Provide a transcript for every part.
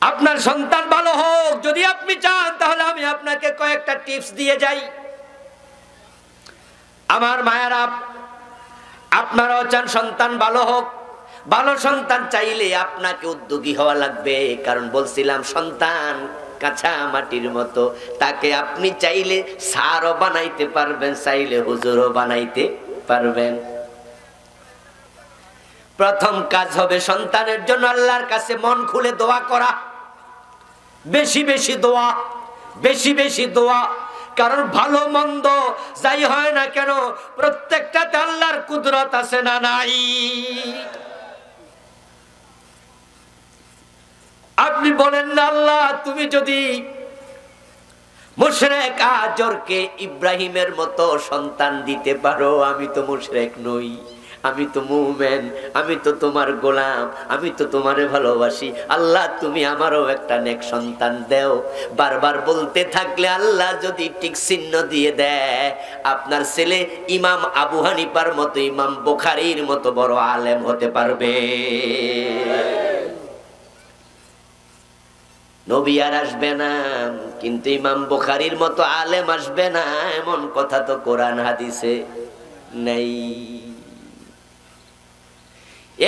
আপনার সন্তান ভালো হোক যদি আপনি চান, তাহলে আমি আপনাকে কয়েকটা টিপস দিয়ে যাই। আমার মায়েরা, আপনারাও চান সন্তান ভালো হোক। ভালো সন্তান চাইলে আপনাকে উদ্যোগী হওয়া লাগবে, কারণ বলছিলাম সন্তান কাঁচা মাটির মতো, তাকে আপনি চাইলে সারও বানাইতে পারবেন, চাইলে হুজুরও বানাইতে পারবেন। প্রথম কাজ হবে সন্তানের জন্য আল্লাহর কাছে মন খুলে দোয়া করা, বেশি বেশি দোয়া, বেশি বেশি দোয়া। কারণ ভালো মন্দ যাই হয় না কেন, প্রত্যেকটাতে আল্লাহর কুদরত আছে না নাই? আপনি বলেন না, আল্লাহ তুমি যদি মুশরিক আজরকে ইব্রাহিমের মতো সন্তান দিতে পারো, আমি তো মুশরিক নই, আমি তো মুমিন, আমি তো তোমার গোলাম, আমি তো তোমারে ভালোবাসি, আল্লাহ তুমি আমারও একটা নেক সন্তান দাও। বারবার বলতে থাকলে আল্লাহ যদি টিক চিহ্ন দিয়ে দেয়, আপনার ছেলে ইমাম আবু হানিফার মতো, ইমাম বুখারীর মতো বড় আলেম হতে পারবে। নবী আর আসবে না, কিন্তু ইমাম বুখারীর মতো আলেম আসবে না, এমন কথা তো কোরআন হাদিসে নাই।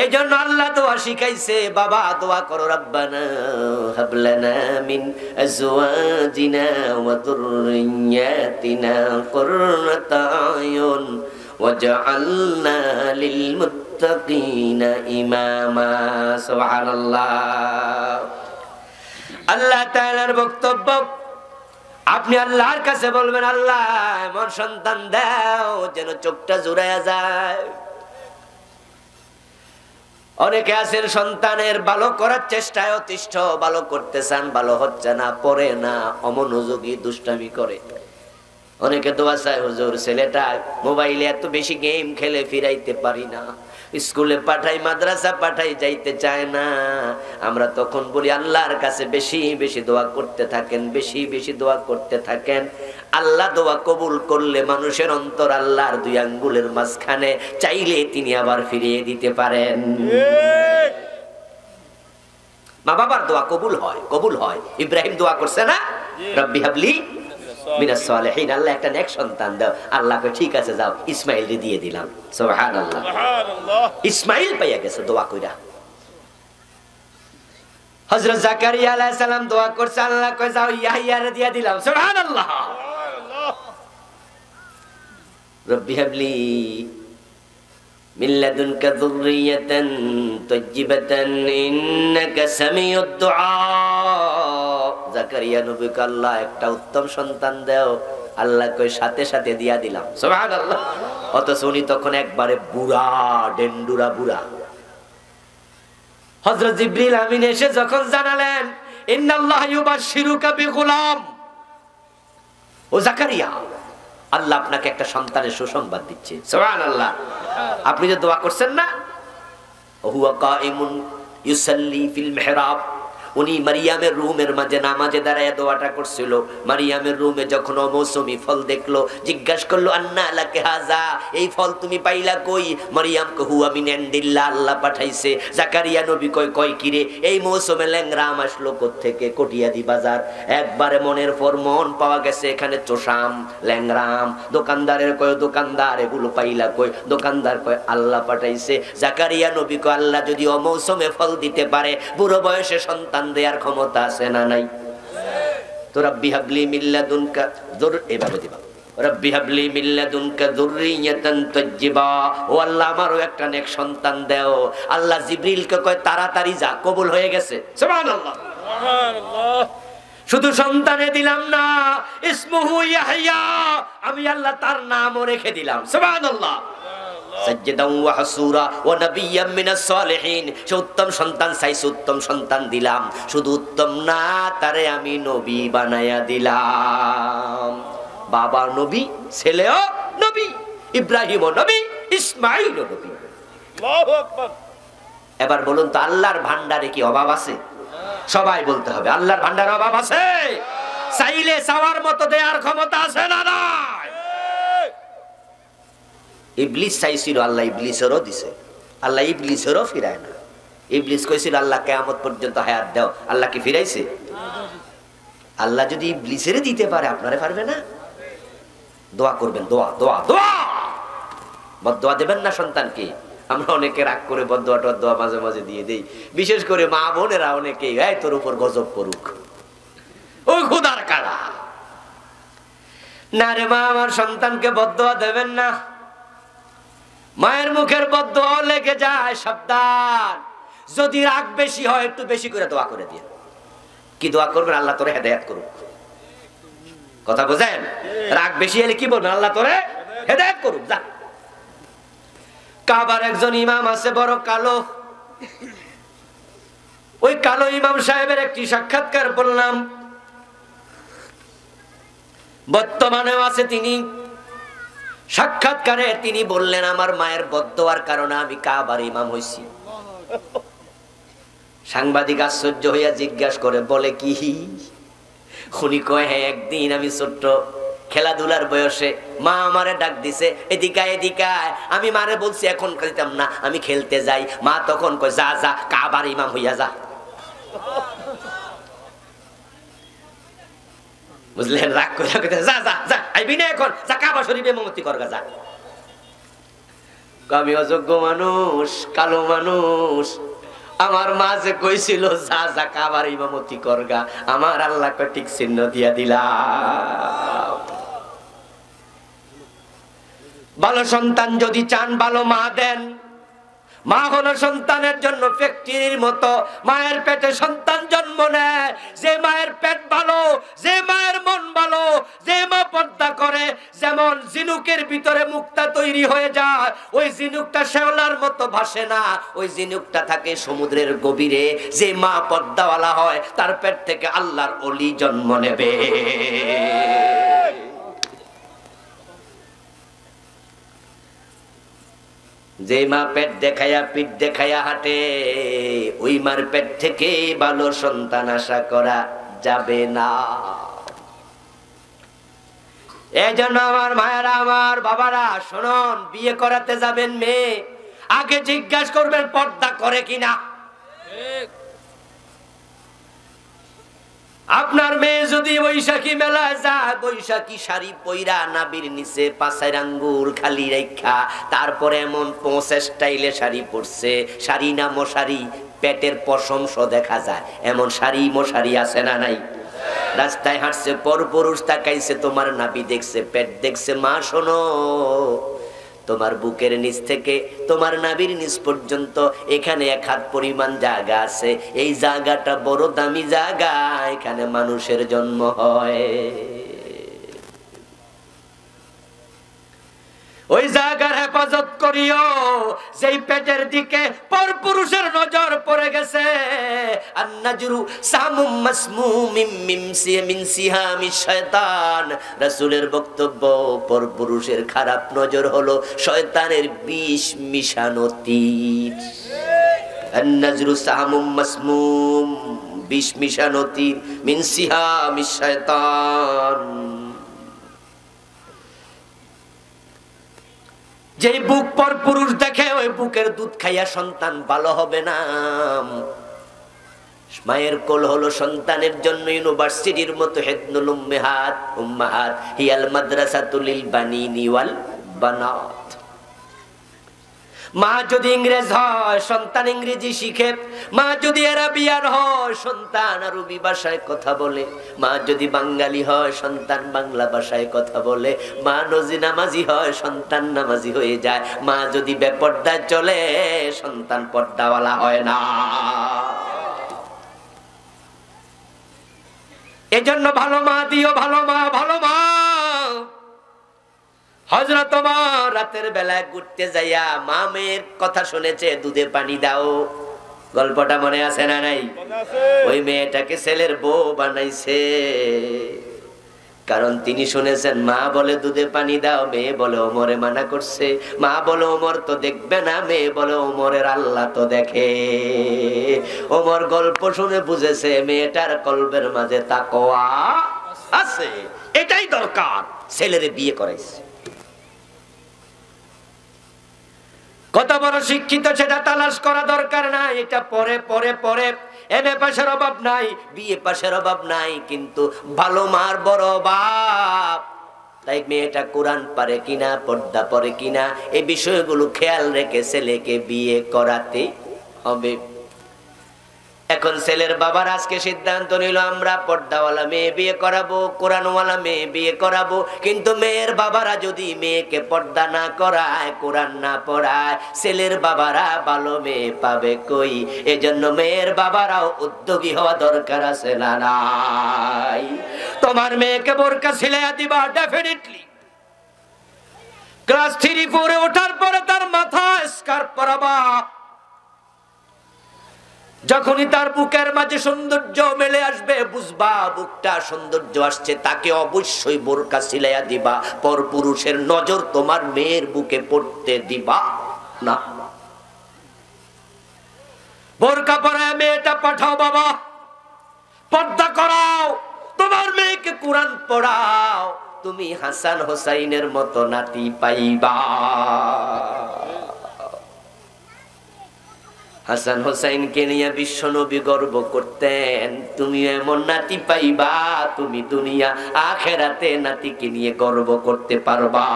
এই জন্য আল্লাহ দোয়া শিখাইছে, বাবা দোয়া করো, রব্বানা হাবলানা মিন আজওয়াজিনা ওয়া যুররিয়াতিনা কুররাতা আয়ুন ওয়াজআলনা লিল মুত্তাকিনা ইমামা। সুবহানাল্লাহ। আল্লাহ তাআলার বক্তব্য, আপনি আল্লাহর কাছে বলবেন, আল্লাহ এমন সন্তান দাও যেন চোখটা জুড়ায়া যায়। অনেকে আছেন সন্তানের ভালো করার চেষ্টায় অতিষ্ঠ, ভালো করতে চান, ভালো হচ্ছে না, পড়ে না, অমনোযোগী, দুষ্টামি করে। অনেকে দোয়া চায়, হুজুর ছেলেটা মোবাইলে এত বেশি গেম খেলে ফিরাইতে পারি না, স্কুলে পাঠাই, মাদ্রাসা পাঠাই, যাইতে চায় না। আমরা তখন বলি আল্লাহর কাছে বেশি বেশি দোয়া করতে থাকেন, বেশি বেশি দোয়া করতে থাকেন। আল্লাহ দোয়া কবুল করলে মানুষের অন্তর আল্লাহর দুই আঙ্গুলের মাঝখানে, চাইলে তিনি আবার ফিরিয়ে দিতে পারেন। মা বাবার দোয়া কবুল হয়, কবুল হয়। ইব্রাহিম দোয়া করছে না, রব্বি হাবলি মিনাস সালিহিন, আল্লাহ একটা নেক সন্তান দাও। আল্লাহ কয় ঠিক আছে যাও, ইসমাইল রে দিয়ে দিলাম। সুবহানাল্লাহ, সুবহানাল্লাহ। ইসমাইল পাইয়া গেছে দোয়া কইরা। হযরত জাকারিয়া আলাইহিস সালাম দোয়া করছে, আল্লাহ কয় যাও ইয়াহইয়া রে দিয়ে দিলাম। সুবহানাল্লাহ, সুবহানাল্লাহ। রব্বি হাবলি মিন লাদুনকা যুররিয়াতান তাইয়্যিবাতান ইন্নাকা সামিউদ দুআ। জাকারিয়া নবীকে আল্লাহ একটা উত্তম সন্তান দাও, আল্লাহ কয় সাথে সাথে দিয়া দিলাম। সুবহানাল্লাহ। অথচ উনি তখন একবারে বুড়া, ডেন্ডুরা বুড়া। হযরত জিবরিল আমিন এসে যখন জানালেন, ইন্নাল্লাহ ইউবাশশিরুকা বিগুলাম, ও জাকারিয়া আল্লাহ আপনাকে একটা সন্তানের সুসংবাদ দিচ্ছে। সুবহানাল্লাহ। আপনি যে দোয়া করছেন না, হুয়া কাইমুন ইউসাল্লি ফিল মিহরাব, উনি মারিয়ামের রুমের মাঝে নামাজে দাঁড়ায় দোয়াটা করছিল। মারিয়ামের রুমে যখন অমৌসুমী ফল দেখলো, জিজ্ঞাসা করলো, আন্না লাকে হাজা, এই ফল তুমি পাইলা কই? মারিয়াম কে হুয়া মিন ইনদিল্লাহ, আল্লাহ পাঠাইছে। জাকারিয়া নবী কয়, কয় কিরে এই মৌসুমে ল্যাংরা আম আসলো কোত্থেকে? কটিয়াদি বাজার। একবারে মনের পর মন পাওয়া গেছে, এখানে চোষাম, ল্যাংরাম। দোকানদারের কয়, দোকানদার এগুলো পাইলা কই? দোকানদার কয় আল্লাহ পাঠাইছে। জাকারিয়া নবী কয়, আল্লাহ যদি অমৌসুমে ফল দিতে পারে, বুড়ো বয়সে সন্তান দেয়ার ক্ষমতা আছে না নাই? তো রব্বি হাবলি মিন লাদুনকা এভাবে দিবা, রব্বি হাবলি মিন লাদুনকা যুররিয়াতান তাইয়্যিবা, ও আল্লাহ আমারও একটা নেক সন্তান দাও। আল্লাহ জিবরিলকে কয় তাড়াতাড়ি যা, কবুল হয়ে গেছে। সুবহানাল্লাহ, সুবহানাল্লাহ। শুধু সন্তানে দিলাম না, ইসমুহু ইয়াহইয়া, আমি আল্লাহ তার নামও রেখে দিলাম। সুবহানাল্লাহ। সাজ্জাদান ওয়া হাসুরা ওয়া নাবিয়্যাম মিনাস সালিহিন, সে উত্তম সন্তান চাইছে, উত্তম সন্তান দিলাম। শুধু উত্তম না, তারে আমি নবী বানায়া দিলাম। বাবা নবী, ছেলেও নবী, ইব্রাহিমও নবী, ইসমাঈলও নবী। আল্লাহু আকবার। এবার বলুন তো, আল্লাহর ভান্ডারে কি অভাব আছে? সবাই বলতে হবে, আল্লাহর ভান্ডারে অভাব আছে? চাইলে চাওয়ার মতো দেওয়ার ক্ষমতা আছে না নাই? ইবলিস চাইছিল, আল্লাহ ইবলিসেরও দিছে, আল্লাহ ইবলিসেরও ফিরায় না। ইবলিস কইছিল আল্লাহ কিয়ামত পর্যন্ত হায়াত দাও, আল্লাহ কি ফিরাইছে? আল্লাহ যদি ইবলিসের দিতে পারে আপনারে পারবে না? দোয়া করবেন, দোয়া দোয়া দোয়া। বদদোয়া দেবেন না সন্তানকে। আমরা অনেকে রাগ করে বদদোয়া মাঝে মাঝে দিয়ে দেই, বিশেষ করে মা বোনেরা অনেকে, এই তোর উপর গজব পড়ুক, ওই খোদার কারা। না রে মা, আমার সন্তানকে বদদোয়া দেবেন না। মায়ের মুখের বদদোয়া লেগে যায়, সাবধান। যদি রাগ বেশি হয় একটু বেশি করে দোয়া করে দিয়ে। কি দোয়া করবেন? আল্লাহ তোরে হেদায়েত করুক। কথা বোঝেন? রাগ বেশি হলে কি বলবেন? আল্লাহ তোরে হেদায়েত করুক। যা। কাবার একজন ইমাম আছে বড় কালো, ওই কালো ইমাম সাহেবের একটি সাক্ষাৎকার বললাম, বর্তমানেও আছে তিনি। সাক্ষাৎকারে তিনি বললেন আমার মায়ের বদদোয়ার কারণে আমি কাবার ইমাম হইছি। সাংবাদিক আশ্চর্য হইয়া জিজ্ঞাসা করে, বলে কি? উনি কয়, হ্যাঁ, একদিন আমি ছোট্ট খেলাধুলার বয়সে মা আমারে ডাক দিছে, এদিকে এদিকে। আমি মারে বলছি এখন খেলতাম না, আমি খেলতে যাই। মা তখন কয়, যা যা কাবার ইমাম হইয়া যা। বুঝলেন? রাগ করে যা যা যা, আইবি না এখন, যা কাবা শরীফে ইমামতি করগা যা। আমি অযোগ্য মানুষ, কালো মানুষ, আমার মা যে কইছিল যা যা কাবার ইমামতি করগা, আমার আল্লাহ ঠিক চিহ্ন দিয়া দিলাম। ভালো সন্তান যদি চান, ভালো মা দেন। মা হলো সন্তানের জন্য ফ্যাক্টরির মতো। মায়ের পেটে সন্তান জন্ম নেয়, যে মায়ের পেট ভালো, যে মায়ের মন ভালো, যে মা পর্দা করে, যেমন ঝিনুকের ভিতরে মুক্তা তৈরি হয়ে যায়, ওই ঝিনুকটা শ্যাওলার মতো ভাসে না, ওই ঝিনুকটা থাকে সমুদ্রের গভীরে। যে মা পর্দাওয়ালা হয় তার পেট থেকে আল্লাহর ওলি জন্ম নেবে। যে মা পেট দেখায়া পিঠ দেখায়া হাঁটে, ওই মার পেট থেকে ভালো সন্তান আশা করা যাবে না। এই জন্য আমার মায়েরা, আমার বাবারা, শুনুন, বিয়ে করাতে যাবেন মেয়ে, আগে জিজ্ঞাসা করবেন পর্দা করে কিনা। আপনার মেয়ে যদি বৈশাখী মেলায় যায়, বৈশাখী শাড়ি পইরা নাবির নিচে পাঁচের আঙ্গুল খালি রেখা, তারপরে এমন ৫০ স্টাইলে শাড়ি পরছে, শাড়ি না মশারি, পেটের পশমস দেখা যায়, এমন শাড়ি মশারি আছে না নাই? রাস্তায় হাঁটছে, পরপুরুষ তাকাইছে, তোমার নাবি দেখছে, পেট দেখছে। মা শোনো, তোমার বুকের নিচ থেকে তোমার নাভির নিচ পর্যন্ত এখানে ১ হাত পরিমাণ জায়গা আছে। এই জায়গাটা বড় দামি জায়গা, এখানে মানুষের জন্ম হয়। ওই জায়গার হেফাজত করিও। যেই পেটের দিকে পরপুরুষের নজর পড়ে গেছে, আন্নাজরু সামুম মাসমুমিম মিন সিহামিশ শয়তান। রাসূলের বক্তব্য, পরপুরুষের খারাপ নজর হলো শয়তানের বিষ মিশানো তীর। আন্নাজরু সামুম মাসমুম, বিষ মিশানো তীর, মিন সিহামিশ শয়তান। যেই বুক পর পুরুষ দেখে, ওই বুকের দুধ খাইয়া সন্তান ভালো হবে না। মায়ের কোল হলো সন্তানের জন্য ইউনিভার্সিটির মতো। হেদনুল উম্মাহাত, উম্মাহাত হিয়াল মাদ্রাসাতুল লিল বানিনি ওয়াল বানাত। মা যদি ইংরেজ হয়, সন্তান ইংরেজি শিখে। মা যদি আরবিয়ান হয়, সন্তান আরবি ভাষায় কথা বলে। মা যদি বাঙালি হয়, সন্তান বাংলা ভাষায় কথা বলে। মা নজি নামাজি হয়, সন্তান নামাজি হয়ে যায়। মা যদি বেপর্দায় চলে, সন্তান পর্দাওয়ালা হয় না। এজন্য ভালো মা দিও, ভালো মা, ভালো মা। হযরত ওমর রাতের বেলায় ঘুরতে যাইয়া মা মেয়ের কথা শুনেছে, দুধে পানি দাও। গল্পটা মনে আছে না নাই? ওই মেয়েটাকে ছেলের বউ বানাইছে, কারণ তিনি শুনেছেন মা বলে দুধে পানি দাও, মেয়ে বলে ওমরে মানা করছে। মা বলে ওমর তো দেখবে না, মেয়ে বলে ওমরের আল্লাহ তো দেখে। ওমর গল্প শুনে বুঝেছে মেয়েটার কলবের মাঝে তাকওয়া আছে, এটাই দরকার। ছেলেরে বিয়ে করাইছে। কত বড় শিক্ষিত সেটা তালাশ করা দরকার নাই, এটা পরে পরে পরে। এমএ পাশের অভাব নাই, বিএ পাশের অভাব নাই, কিন্তু ভালো মার বড় অভাব। তাই মেয়েটা কোরআন পারে কিনা, পর্দা পরে কিনা, এই বিষয়গুলো খেয়াল রেখে ছেলেকে বিয়ে করাতে হবে। এখন ছেলের বাবার আজকে সিদ্ধান্ত নিল আমরা পর্দাওয়ালা মেয়ে বিয়ে করাবো, কোরআনওয়ালা মেয়ে বিয়ে করাবো। কিন্তু মেয়ের বাবারা যদি মেয়েকে পর্দা না করায়, কোরআন না পড়ায়, ছেলের বাবারা ভালো মেয়ে পাবে কই? এজন্য মেয়ের বাবারাও উদ্যোগী হওয়া দরকার আছে না নাই? তোমার মেয়েকে বোরকা সিলাইয়া দিবা ডেফিনেটলি। ক্লাস 3-4 ওঠার পরে তার মাথায় স্কার্ফ পরাবা। যখনই তার বুকের মাঝে সৌন্দর্য মেলে আসবে, বুঝবা বুকটা সৌন্দর্য আসছে, তাকে অবশ্যই বোরকা সিলাইয়া দিবা। পরপুরুষের নজর তোমার মেয়ের বুকে পড়তে দিবা না। বোরকা পরায় মেয়েটা পাঠাও বাবা, পর্দা করাও, তোমার মেয়েকে কোরআন পড়াও, তুমি হাসান হোসাইনের মতো নাতি পাইবা। হাসান হোসাইনকে নিয়ে বিশ্বনবী গর্ব করতেন, তুমি এমন নাতি পাইবা, তুমি দুনিয়া আখেরাতে নাতিকে নিয়ে গর্ব করতে পারবা।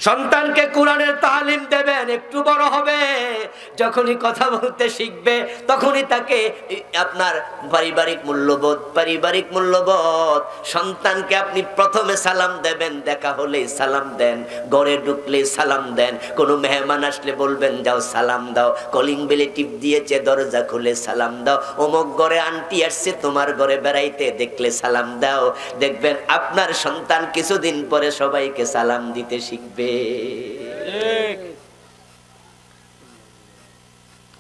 সন্তানকে কোরআনের তালিম দেবেন, একটু বড় হবে, যখনই কথা বলতে শিখবে তখনই তাকে আপনার পারিবারিক মূল্যবোধ সন্তানকে আপনি প্রথমে সালাম দেবেন, দেখা হলে সালাম দেন, ঘরে ঢুকলে সালাম দেন, কোনো মেহমান আসলে বলবেন যাও সালাম দাও, কলিং বেলে টিপ দিয়েছে দরজা খুলে সালাম দাও, অমুক ঘরে আন্টি আসছে তোমার ঘরে বেড়াইতে দেখলে সালাম দাও। দেখবেন আপনার সন্তান কিছুদিন পরে সবাইকে সালাম দিতে শিখবে।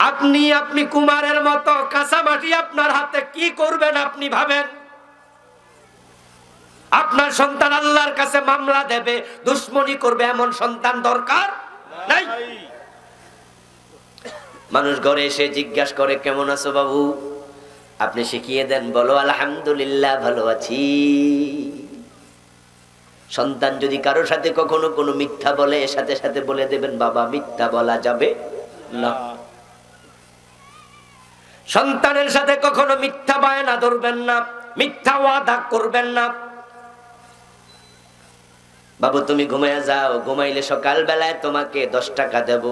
আপনি কুমারের মতো কাঁচামাটি আপনার হাতে কি করবেন আপনি ভাবেন? আপনার সন্তান আল্লাহর কাছে মামলা দেবে, দুশ্মনী করবে, এমন সন্তান দরকার নাই। মানুষ ঘরে এসে জিজ্ঞাসা করে কেমন আছো বাবু, আপনি শিখিয়ে দেন, বলো আলহামদুলিল্লাহ ভালো আছি। সন্তান যদি কারোর সাথে কখনো কোনো মিথ্যা বলে, সাথে সাথে বলে দেবেন বাবা মিথ্যা বলা যাবে না। সন্তানের সাথে কখনো মিথ্যা বায়না ধরবেন না, মিথ্যা ওয়াদা করবেন না। বাবু তুমি ঘুমায় যাও, ঘুমাইলে সকাল বেলায় তোমাকে 10 টাকা দেব।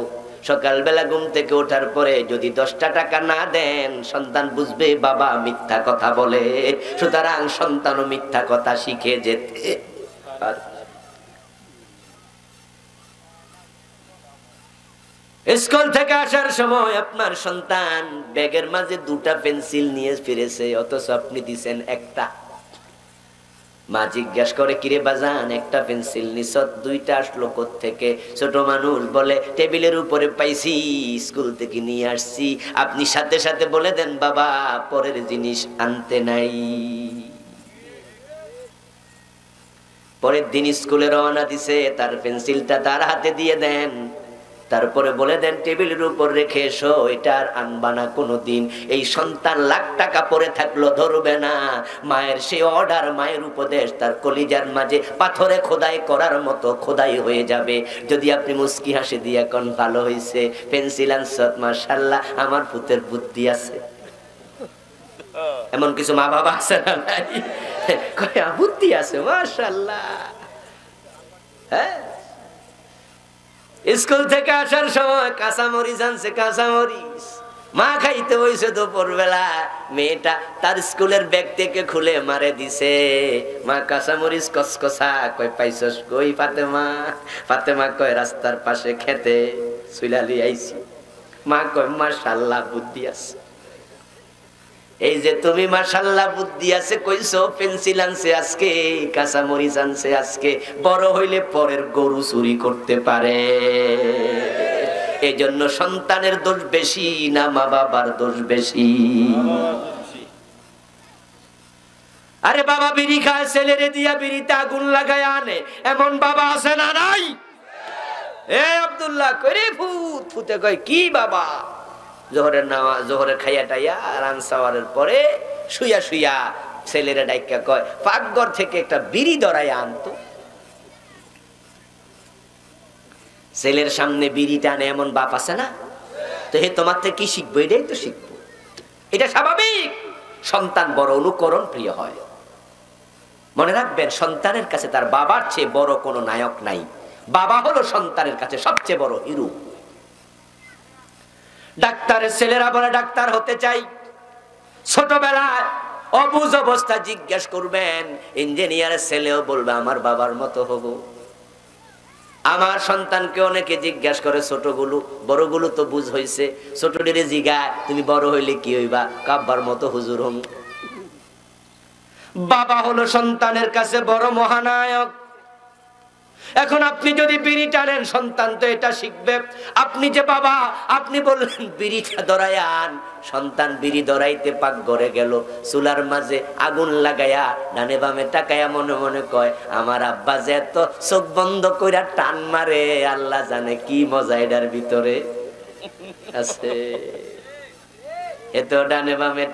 সকালবেলা ঘুম থেকে ওঠার পরে যদি 10টা টাকা না দেন, সন্তান বুঝবে বাবা মিথ্যা কথা বলে। সুতরাং সন্তানও মিথ্যা কথা শিখে যেতে। স্কুল থেকে আসার সময় আপনার সন্তান ব্যাগের মাঝে 2টা পেন্সিল নিয়ে ফিরেছে, অথচ আপনি দিছেন একটা। মা জিজ্ঞেস করে কিরে বাজান একটা পেন্সিল নিছ, 2টা আসলো কোত্থেকে? ছোট মানুষ বলে টেবিলের উপরে পাইছি, স্কুল থেকে নিয়ে আসছি। আপনি সাথে সাথে বলে দেন বাবা পরের জিনিস আনতে নাই। পরের দিন স্কুলে রওনা দিছে, তার পেন্সিলটা তার হাতে দিয়ে দেন, তারপরে বলে দেন টেবিলের উপর রেখে এসো, এটা আর আনবা না কোনোদিন। এই সন্তান লাখ টাকা পরে থাকলো ধরবে না। মায়ের সেই অর্ডার, মায়ের উপদেশ তার কলিজার মাঝে পাথরে খোদাই করার মতো খোদাই হয়ে যাবে। যদি আপনি মুস্কি হাসি দিয়ে কোন ভালো হয়েছে, পেন্সিল আনছত, মাশাআল্লাহ আমার পুতের বুদ্ধি আছে। এমন কিছু মা বাবা আছে না নাই? কয়া বুদ্ধি আছে মাশাআল্লাহ। হ্যাঁ, স্কুল থেকে আসার সময় কাঁচামরিচ আনছে, কাঁচামরিচ মা খাইতে হয়েছে দুপুর বেলা। মেয়েটা তার স্কুলের ব্যাগ থেকে খুলে মারে দিছে। মা কাঁচামরিচ কসকসা, কই পাইছস কই ফাতেমা? ফাতেমা কয় রাস্তার পাশে খেতে চুলালি আইছি। মা কয় মাশাআল্লাহ বুদ্ধি আছে। এই যে তুমি মাশাআল্লাহ বুদ্ধি আছে কইছো, পেন্সিল আনছে আজকে, কাঁচামরিচ আনছে আজকে, বড় হইলে পরের গরু চুরি করতে পারে। এই জন্য সন্তানের দোষ বেশি না মা বাবার দোষ বেশি? আরে বাবা বিড়ি খায়, ছেলেরে দিয়া বিড়িতে আগুন লাগায় আনে, এমন বাবা আছে না নাই? এ আব্দুল্লাহ কইরে ফুত ফুতে কয় কি বাবা, জোহরের নামাজ জোহরের খাইয়া টাইয়া রান সাওয়ারের পরে শুইয়া শুইয়া ছেলেরা ডাইকা কয় পাকঘর থেকে একটা বিড়ি ধরাইয়া আনতো। ছেলের সামনে বিড়ি টানে এমন বাপ আছে না? তো হে তোমার থেকে কি শিখবো? এটাই তো শিখবো, এটা স্বাভাবিক। সন্তান বড় অনুকরণ প্রিয় হয়। মনে রাখবেন, সন্তানের কাছে তার বাবার চেয়ে বড় কোনো নায়ক নাই। বাবা হলো সন্তানের কাছে সবচেয়ে বড় হিরো। ডাক্তারের ছেলেরা বলে ডাক্তার হতে চাই, ছোটবেলায় অবুঝ অবস্থা জিজ্ঞেস করবেন, ইঞ্জিনিয়ারের ছেলেও বলবে আমার বাবার মতো হব। আমার সন্তানকে অনেকে জিজ্ঞাসা করে, ছোটগুলো, বড়গুলো তো বুঝ হইছে, ছোটটিরে জিগায় তুমি বড় হইলে কি হইবা? কাব্বার মতো হুজুর হম। বাবা হলো সন্তানের কাছে বড় মহানায়ক। এখন আপনি যদি বিড়ি টানেন, সন্তান তো এটা শিখবে। আপনি যে বাবা, আপনি বললেন বিড়িটা ধরাই আন, সন্তান বিড়ি ধরাইতে পাক ঘরে গেল, চুলার মাঝে আগুন লাগাইয়া ডানে বামে তাকায়া মনে মনে কয় আমার আব্বা যে এত চোখ বন্ধ কইরা টান মারে, আল্লাহ জানে কি মজা এটার ভিতরে আছে। এত ডানে বামে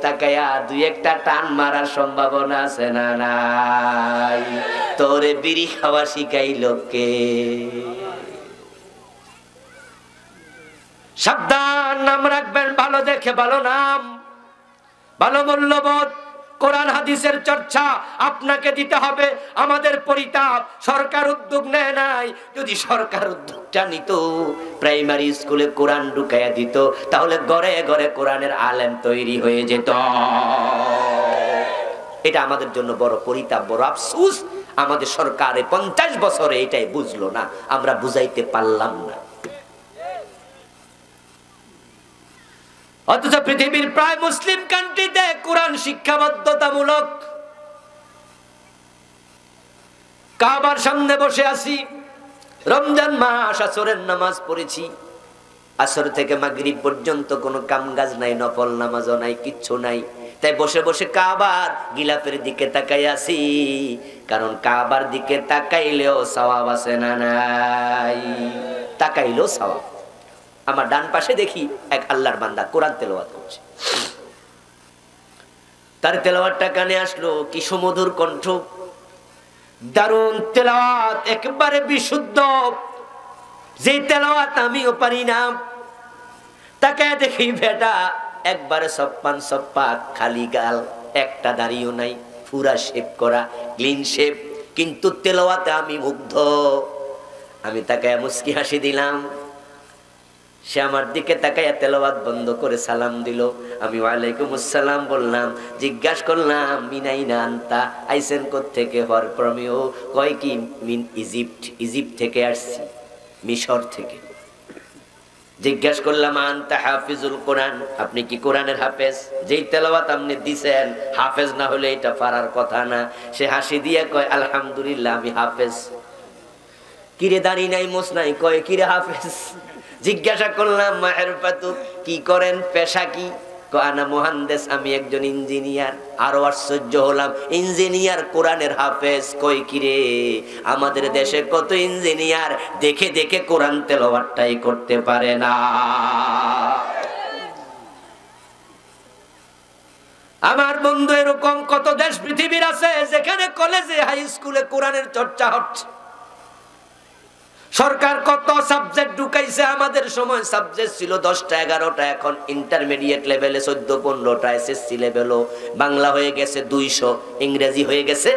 তাকায়া দুই একটা টান মারার সম্ভাবনা আছে না নাই? তোরে বিড়ি খাওয়া শিখাইলো কে? সাবধান, নাম রাখবেন ভালো দেখে, ভালো নাম, ভালো মূল্যবোধ। কোরআন হাদিসের চর্চা আপনাকে দিতে হবে। আমাদের পরিতাপ, সরকার উদ্যোগ নেয় নাই। যদি সরকার উদ্যোগটা নিত, প্রাইমারি স্কুলে কোরআন ঢুকাইয়া দিত, তাহলে ঘরে ঘরে কোরআনের আলেম তৈরি হয়ে যেত। এটা আমাদের জন্য বড় পরিতাপ, বড় আফসোস। আমাদের সরকারে 50 বছরে এটাই বুঝলো না, আমরা বুঝাইতে পারলাম না। অথচ পৃথিবীর প্রায় মুসলিম কান্ট্রিতে কোরআন শিক্ষা বাধ্যতামূলক। কাবার সামনে বসে আছি, রমজান মাস, আসরের নামাজ পড়েছি, আসর থেকে মাগরিব পর্যন্ত কোনো কামকাজ নাই, নফল নামাজও নাই, কিচ্ছু নাই। তাই বসে বসে কাবার গিলাফের দিকে তাকাই আছি, কারণ কাবার দিকে তাকাইলেও সওয়াব আছে না নাই? তাকাইলেও সওয়াব। আমার ডান পাশে দেখি এক আল্লাহর বান্দা কোরআন তেলাওয়াত করছে। তার তেলাওয়াতটা কানে আসলো, কি সুমধুর কণ্ঠ, দারুণ তেলাওয়াত, একেবারে বিশুদ্ধ, যে তেলাওয়াত আমিও পারি না। তাকে দেখি বেটা একবারে সপ্পান সপ্পা, খালি গাল, একটা দাড়িও নাই, পুরা শেভ করা, ক্লিন শেভ, কিন্তু তেলাওয়াতে আমি মুগ্ধ। আমি তাকে মুস্কি হাসি দিলাম, সে আমার দিকে তাকাইয়া তেলাওয়াত বন্ধ করে সালাম দিল। আমি ওয়ালাইকুম আসসালাম বললাম, জিজ্ঞাসা করলাম মিনাইনা আনতা, আইসেন কোত্থেকে? হর প্রমিও, কয় কি মিন ইজিপ্ট, ইজিপ্ট থেকে আসছি, মিশর থেকে। জিজ্ঞাসা করলাম আনতা হাফিজুল কোরআন, আপনি কি কোরআনের হাফেজ? যেই তেলাওয়াত আপনি দিছেন, হাফেজ না হলে এটা পারার কথা না। সে হাসি দিয়ে কয় আলহামদুলিল্লাহ আমি হাফেজ। কিরে দাঁড়ি নাই মোস নাই, কয় কিরে হাফেজ? জিজ্ঞাসা করলাম মাহরফাতু, কি করেন, পেশা কি? আনা মুহান্দিস, আমি একজন ইঞ্জিনিয়ার। আরো আশ্চর্য হলাম, ইঞ্জিনিয়ার কোরআনের হাফেজ? কই কিরে, আমাদের দেশে কত ইঞ্জিনিয়ার দেখে দেখে কোরআন তেলাওয়াতটাই করতে পারে না। আমার বন্ধু, এরকম কত দেশ পৃথিবীর আছে যেখানে কলেজে, হাই স্কুলে কোরআনের চর্চা হচ্ছে। সরকার কত সাবজেক্ট ঢুকাইছে। আমাদের সময় সাবজেক্ট ছিল 10টা 11টা, এখন ইন্টারমিডিয়েট লেভেলে 14-15টা, এসএসসি লেভেলও। বাংলা হয়ে গেছে 200, ইংরেজি হয়ে গেছে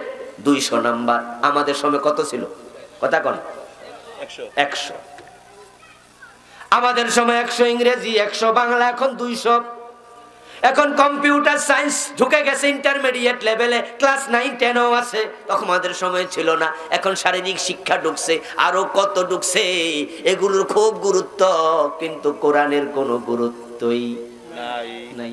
200 নাম্বার। আমাদের সময় কত ছিল? কথা কোন? 100। আমাদের সময় 100 ইংরেজি, 100 বাংলা, এখন 200। এখন কম্পিউটার সায়েন্স ঢুকে গেছে ইন্টারমিডিয়েট লেভেলে, ক্লাস 9 10ও আছে, তখন আমাদের সময় ছিল না। এখন শারীরিক শিক্ষা ঢুকছে, আরো কত ঢুকছে, এগুলোর খুব গুরুত্ব, কিন্তু কোরআনের কোনো গুরুত্বই নাই।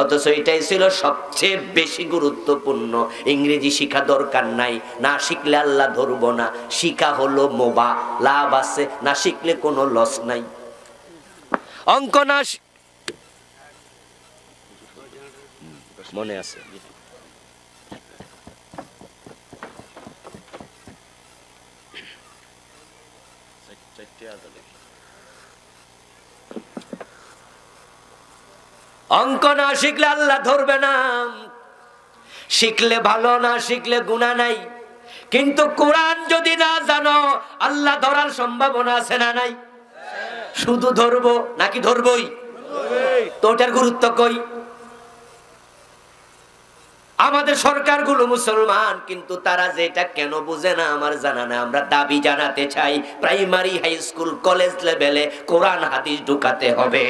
অথচ এটাই ছিল সবচেয়ে বেশি গুরুত্বপূর্ণ। ইংরেজি শিখা দরকার নাই, না শিখলে আল্লাহ ধরবো না, শিখা হলো মোবা, লাভ আছে, না শিখলে কোনো লস নাই। অঙ্ক না মনে আছে, অঙ্ক না শিখলে আল্লাহ ধরবে না। শিখলে ভালো, না শিখলে গুনাহ নাই। কিন্তু কোরআন যদি না জানো আল্লাহ ধরার সম্ভাবনা আছে না নাই? শুধু ধরবো নাকি ধরবই? তো ওটার গুরুত্ব কই? আমাদের সরকারগুলো মুসলমান, কিন্তু তারা যেটা কেন বুঝে না আমার জানা না। আমরা দাবি জানাতে চাই প্রাইমারি, হাই স্কুল, কলেজ লেভেলে কোরআন হাদিস ঢুকাতে হবে।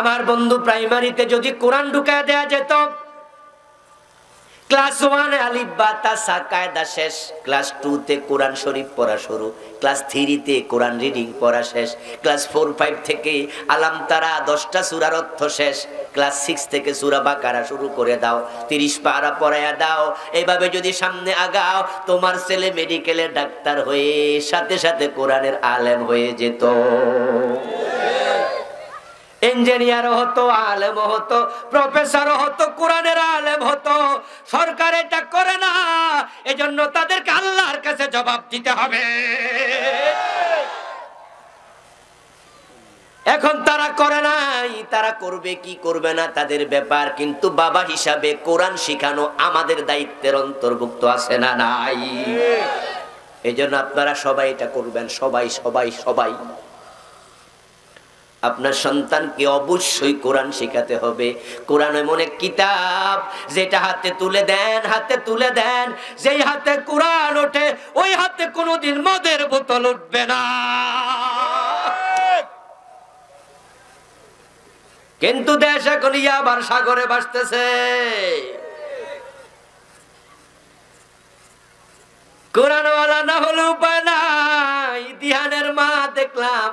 আমার বন্ধু, প্রাইমারিতে যদি কোরআন ঢুকায় দেয়া যেত, ক্লাস 1 এ আলিফ বা তা সা কায়দা শেষ, ক্লাস 2 তে কোরআন শরীফ পড়া শুরু, ক্লাস 3 তে কোরআন রিডিং পড়া শেষ, ক্লাস 4, 5 থেকে আলাম তারা 10টা সূরার অর্থ শেষ, ক্লাস 6 থেকে সূরা বাকারা শুরু করে দাও, 30 পারা পড়ায়া দাও। এইভাবে যদি সামনে আগাও, তোমার ছেলে মেডিকেলের ডাক্তার হয়ে সাথে সাথে কোরআনের আলেম হয়ে যেত, ইঞ্জিনিয়ার হতো, আলেম হতো, প্রফেসর হতো, কোরআনের আলেম হতো। সরকার এটা করে না, এজন্য তাদেরকে আল্লাহর কাছে জবাব দিতে হবে। এখন তারা করে নাই, তারা করবে কি করবে না তাদের ব্যাপার, কিন্তু বাবা হিসাবে কোরআন শিখানো আমাদের দায়িত্বের অন্তর্ভুক্ত আছে না নাই? এজন্য আপনারা সবাই এটা করবেন, সবাই সবাই সবাই। আপনার সন্তানকে অবশ্যই কোরআন শেখাতে হবে। কোরআন এমন এক কিতাব যেটা হাতে তুলে দেন, যেই হাতে কোরআন ওঠে ওই হাতে কোনোদিন মদের বোতল উঠবে না। কিন্তু দেশ এখন ইয়াবার সাগরে ভাসতেছে। কোরআনওয়ালা না হলে উপায় নাই। দিহানের মা দেখলাম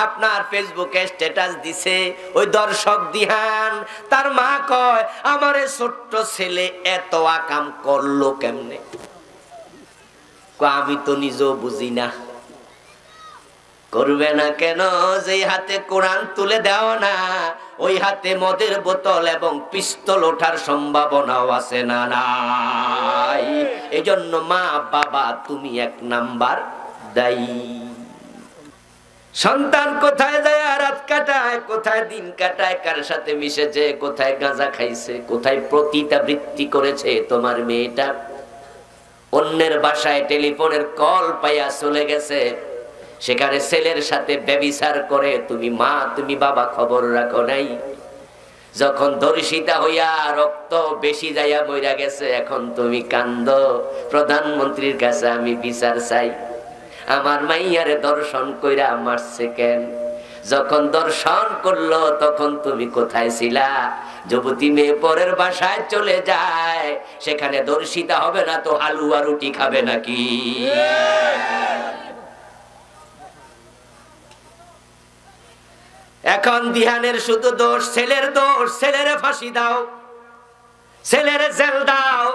আপনার ফেসবুকে স্ট্যাটাস দিছে, ওই দর্শক দিহান, তার মা কয় আমার ছোট্ট ছেলে এত আকাম করলো কেমনে? আমি তো নিজেও বুঝি না। করবে না কেন? যে হাতে কোরআন তুলে দাও না, ওই হাতে মদের বোতল এবং পিস্তল ওঠার সম্ভাবনাও আছে না নাই? এজন্য মা বাবা তুমি 1 নাম্বার দায়ী। সন্তান কোথায় যায় রাত কাটায়, কোথায় দিন কাটায়, কার সাথে মিশেছে, কোথায় গাঁজা খাইছে, কোথায় পতিতাবৃত্তি করেছে তোমার মেয়েটা, অন্যের বাসায় টেলিফোনের কল পাইয়া চলে গেছে, সেখানে ছেলের সাথে ব্যভিচার করে, তুমি মা তুমি বাবা খবর রাখো নাই। যখন ধর্ষিতা হইয়া রক্ত বেশি যাইয়া মইরা গেছে, এখন তুমি কান্দো, প্রধানমন্ত্রীর কাছে আমি বিচার চাই, আমার মাইয়ারে দর্শন কইরা মারছে কেন? যখন দর্শন করলো তখন তুমি কোথায় ছিলা? যুবতী মেয়ে পরের বাসায় চলে যায়, সেখানে দর্শিতা হবে না তো হালুয়া রুটি খাবে নাকি? এখন দিহানের শুধু দোষ, ছেলের দোষ। ছেলেরে ফাঁসি দাও, ছেলেরে জেল দাও।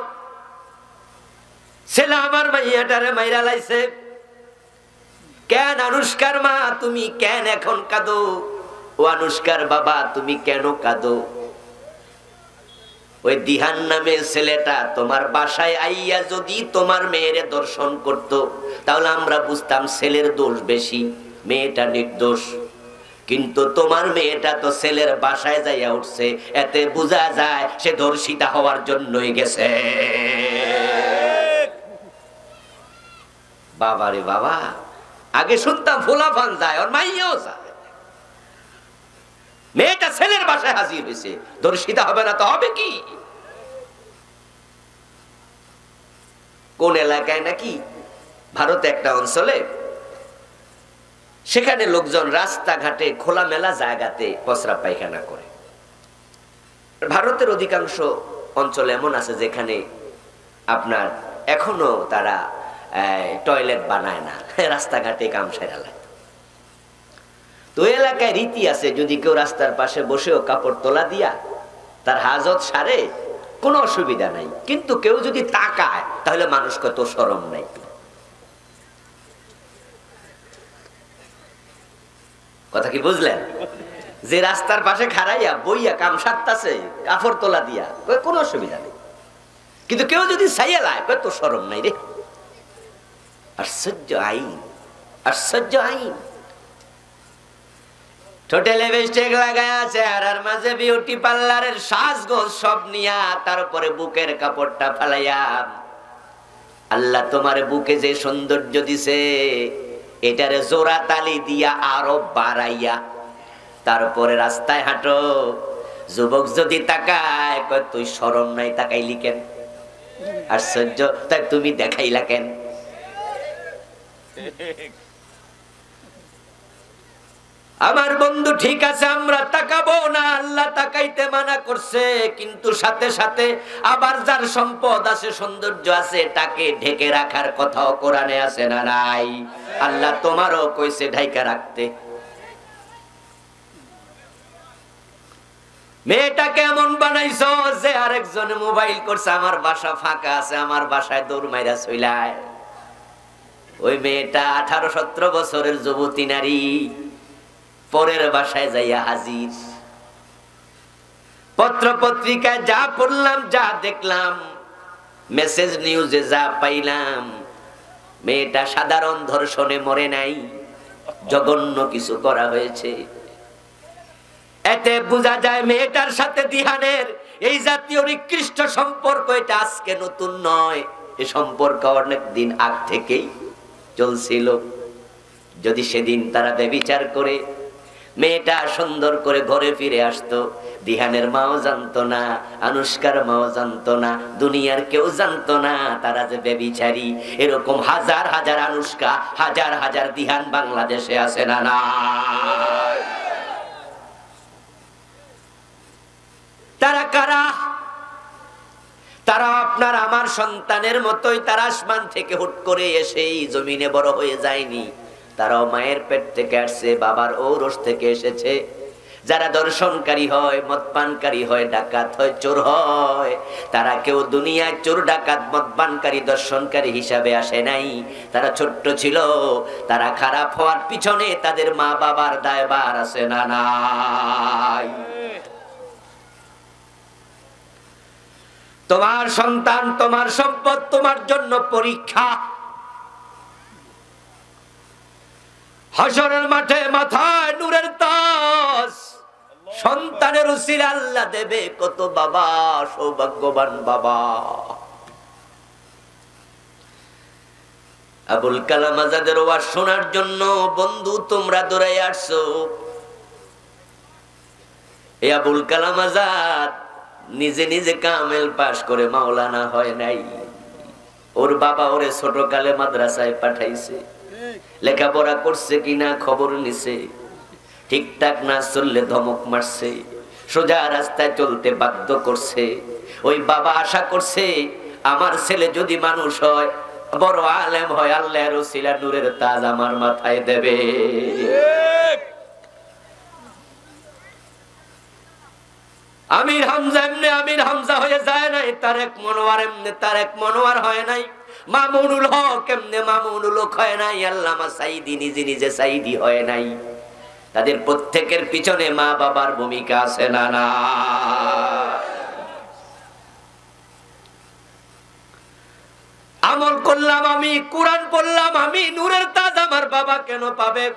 ছেলে আমার মাইয়াটারে মাইরা লাইছে কেন? আনুষ্কার মা তুমি কেন এখন কাঁদো? ও আনুষ্কার বাবা তুমি কেন কাঁদো? ওই দিহান নামে ছেলেটা তোমার বাসায় আইয়া যদি তোমার মেয়েরে দর্শন করত, তাহলে আমরা বুঝতাম ছেলের দোষ বেশি, মেয়েটা নির্দোষ। কিন্তু তোমার মেয়েটা তো ছেলের বাসায় যাইয়া উঠছে, এতে বোঝা যায় সে ধর্ষিতা হওয়ার জন্যই গেছে। বাবারে বাবা, আগে শুনতাম ফোলাফান যায়, ওর মাইয়াও যায়। মেয়েটা ছেলের বাসায় হাজির হয়েছে, ধর্ষিতা হবে না তো হবে কি? কোন এলাকায় নাকি ভারতে একটা অঞ্চলে, সেখানে লোকজন রাস্তাঘাটে খোলামেলা জায়গাতে প্রস্রাব পায়খানা করে। ভারতের অধিকাংশ অঞ্চল এমন আছে যেখানে আপনার এখনো তারা টয়লেট বানায় না, রাস্তাঘাটে কাম সেরা লাগে। তো এলাকায় রীতি আছে, যদি কেউ রাস্তার পাশে বসেও কাপড় তোলা দিয়া তার হাজত সারে, কোনো অসুবিধা নাই। কিন্তু কেউ যদি তাকায় তাহলে মানুষ কত শরম নাই। কথা কি বুঝলেন? যে রাস্তার পাশে খাড়াইয়া বইয়া কাম সারতাছে কাপড় তোলা দিয়া, কোনো অসুবিধা নেই। কিন্তু কেউ যদি চাইয়া লায়, কত শরম নাই রে। আশ্চর্য আইন, আশ্চর্য আইন। ঠোঁটে লিপস্টিক লাগায় আছে আর মাঝে বিউটি পার্লারের সাজগোজ সব নিয়া, তারপরে বুকের কাপড়টা ফালাইয়া। আল্লাহ তোমার বুকে যে সৌন্দর্য দিছে এটারে জোড়া তালি দিয়া আরো বাড়াইয়া তারপরে রাস্তায় হাঁটো। যুবক যদি তাকায় কয় তুই শরম নাই, তাকাইলি কেন? আশ্চর্য, তাই তুমি দেখাইলা কেন? আমার বন্ধু ঠিক আছে আমরা তাকাবো না, আল্লাহ তাকাইতে মানা করছে, কিন্তু সাথে সাথে আবার যার সম্পদ আছে সৌন্দর্য আছে তাকে ঢেকে রাখার কথাও কোরআনে আছে না নাই? আল্লাহ তোমারও কইছে ঢাইকা রাখতে। মেয়েটাকে এমন বানাইছো যে আরেকজন মোবাইল করছে, আমার বাসা ফাঁকা আছে, আমার বাসায় দৌড় মাইরা চইলায়। ওই মেয়েটা 18-17 বছরের যুবতী নারী পরের বাসায় যাইয়া হাজির। পত্র পত্রিকায় যা পড়লাম, যা দেখলাম, মেসেজ নিউজে যা পাইলাম, মেয়েটা সাধারণ ধর্ষণে মরে নাই, জঘন্য কিছু করা হয়েছে। এতে বোঝা যায় মেয়েটার সাথে দিহানের এই জাতীয় নিকৃষ্ট সম্পর্ক এটা আজকে নতুন নয়, এ সম্পর্ক অনেক দিন আগ থেকেই চলছিল। যদি সেদিন তারা ব্যভিচার করে মেয়েটা সুন্দর করে ঘরে ফিরে আসতো, দিহানের মাও জানতো না, আনুষ্কার মাও জানতো না, দুনিয়ার কেউ জানতো না তারা যে ব্যভিচারী। এরকম হাজার হাজার আনুষ্কা, হাজার হাজার দিহান বাংলাদেশে আছে না না? তারা কারা? তারা আপনার আমার সন্তানের মতোই, তারা আসমান থেকে হুট করে এসেই জমিনে বড় হয়ে যায়নি, তারাও মায়ের পেট থেকে আসছে, বাবার ঔরস থেকে এসেছে। যারা দর্শনকারী হয়, মদপানকারী হয়, ডাকাত হয়, চোর হয়, তারা কেউ দুনিয়ায় চোর, ডাকাত, মদপানকারী, দর্শনকারী হিসাবে আসে নাই। তারা ছোট্ট ছিল, তারা খারাপ হওয়ার পিছনে তাদের মা বাবার দায়ভার আছে না নাই? তোমার সন্তান, তোমার সম্পদ তোমার জন্য পরীক্ষা। হাসরের মাঠে মাথায় নূরের তাজ সন্তানের উসিলা আল্লাহ দেবে কত বাবা, সৌভাগ্যবান বাবা। আবুল কালাম আজাদের ওয়াজ শোনার জন্য বন্ধু তোমরা দৌড়াই আসছো। এই আবুল কালাম আজাদ নিজে নিজে কামেল পাশ করে মাওলানা হয় নাই, ওর বাবা ওরে ছোটকালে মাদ্রাসায় পাঠাইছে, লেখাপড়া করছে কিনা খবর নিছে, ঠিকঠাক না চললে ধমক মারছে, সোজা রাস্তায় চলতে বাধ্য করছে। ওই বাবা আশা করছে আমার ছেলে যদি মানুষ হয়, বড় আলেম হয়, আল্লাহর ওসিলা নূরের তাজ আমার মাথায় দেবে। আমির হামজা এমনি আমির হামজা হয়ে যায় নাই, তারেক মনোয়ার এমনি তারেক মনোয়ার হয় নাই, মামুনুল হক এমনি মামুনুল হক হয় নাই, আল্লামা সাইদি নিজে নিজে সাইদি হয় নাই। তাদের প্রত্যেকের পিছনে মা বাবার ভূমিকা আছে না না? আমল করলাম আমি, কোরআন পড়লাম আমি, নূরের তাজ আমার বাবা কেন পাবে?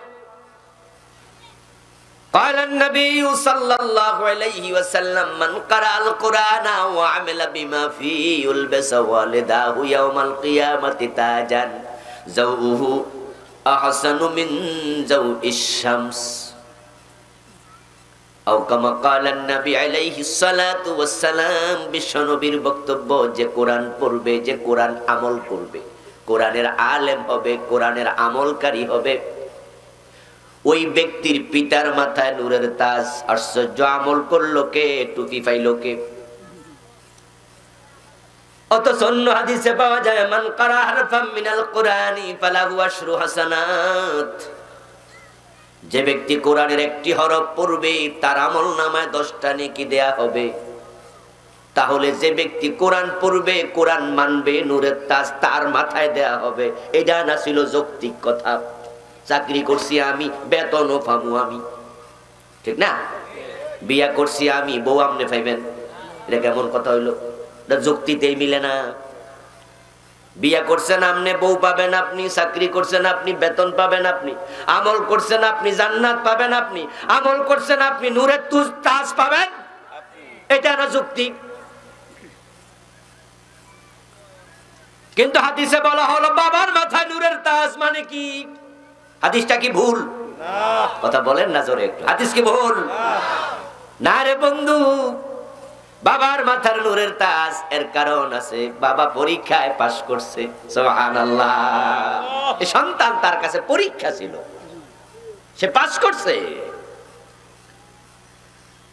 قال النبي صلى الله عليه وسلم من قرأ القرآن وعمل بما فيه يلبس والداه يوم القيامة تاجا زوءه أحسن من زوء الشمس أو كما قال النبي عليه الصلاة والسلام। বিশ্বনবীর বক্তব্য, যে কোরআন পড়বে, যে কোরআন আমল করবে, কোরআনের আলেম হবে, কোরআনের আমলকারী হবে, ওই ব্যক্তির পিতার মাথায় নূরের তাজ। আশ্চর্য, আমল করলো কে, টুপি পাইলো কে? অথচ অন্য হাদিসে পাওয়া যায় মান কারা হারফাম মিনাল কুরআনি ফালাহু আশরু হাসানাত। যে ব্যক্তি কোরআনের একটি হরফ পড়বে তার আমলনামায় 10টা নেকি দেয়া হবে। তাহলে যে ব্যক্তি কোরআন পড়বে, কোরআন মানবে, নূরের তাজ তার মাথায় দেয়া হবে। এটা না ছিল যৌক্তিক কথা? চাকরি করছি আমি, বেতনও পাবো আমি, ঠিক না? বিয়া করছি আমি, বউ আপনি পাইবেন, এটা কেমন কথা হইলো? এটা যুক্তিতেই মিলে না। বিয়ে করছেন আপনি, বউ পাবেন আপনি, চাকরি করছেন আপনি, বেতন পাবেন আপনি, আমল করছেন আপনি, জান্নাত পাবেন আপনি, আমল করছেন আপনি, নূরের তাজ পাবেন। এটা না যুক্তি? কিন্তু হাদিসে বলা হলো বাবার মাথায় নূরের তাজ, মানে কি? হাদিসটা কি ভুল? কথা বলেন না জোরে একটু। হাদিস কি ভুল? না রে বন্ধু, বাবার মাথার নূরের তাজ এর কারণ আছে, বাবা পরীক্ষায় পাশ করছে। সুবহানাল্লাহ। এই সন্তান তার কাছে পরীক্ষা ছিল, সে পাশ করছে।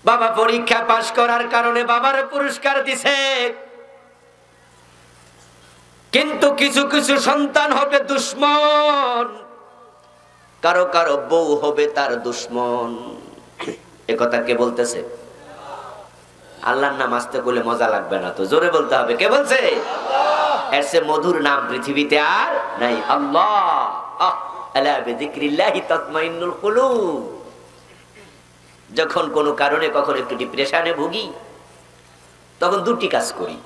বাবা পরীক্ষা পাশ করার কারণে বাবার পুরস্কার দিছে। কিন্তু কিছু কিছু সন্তান হবে দুশ্মন, কারো কারো বউ হবে তার দুশ্মন। এ কথা কে বলতেছে? আল্লাহর নাম আসতে বলে মজা লাগবে না তো, জোরে বলতে হবে। কে বলছে? এর চেয়ে মধুর নাম পৃথিবীতে আর নাই, আল্লাহ। আলা বিযিকরিল্লাহি তাতমাইন্নুল কুলুব। যখন কোনো কারণে কখন একটু ডিপ্রেশনে ভুগি, তখন দুটি কাজ করি।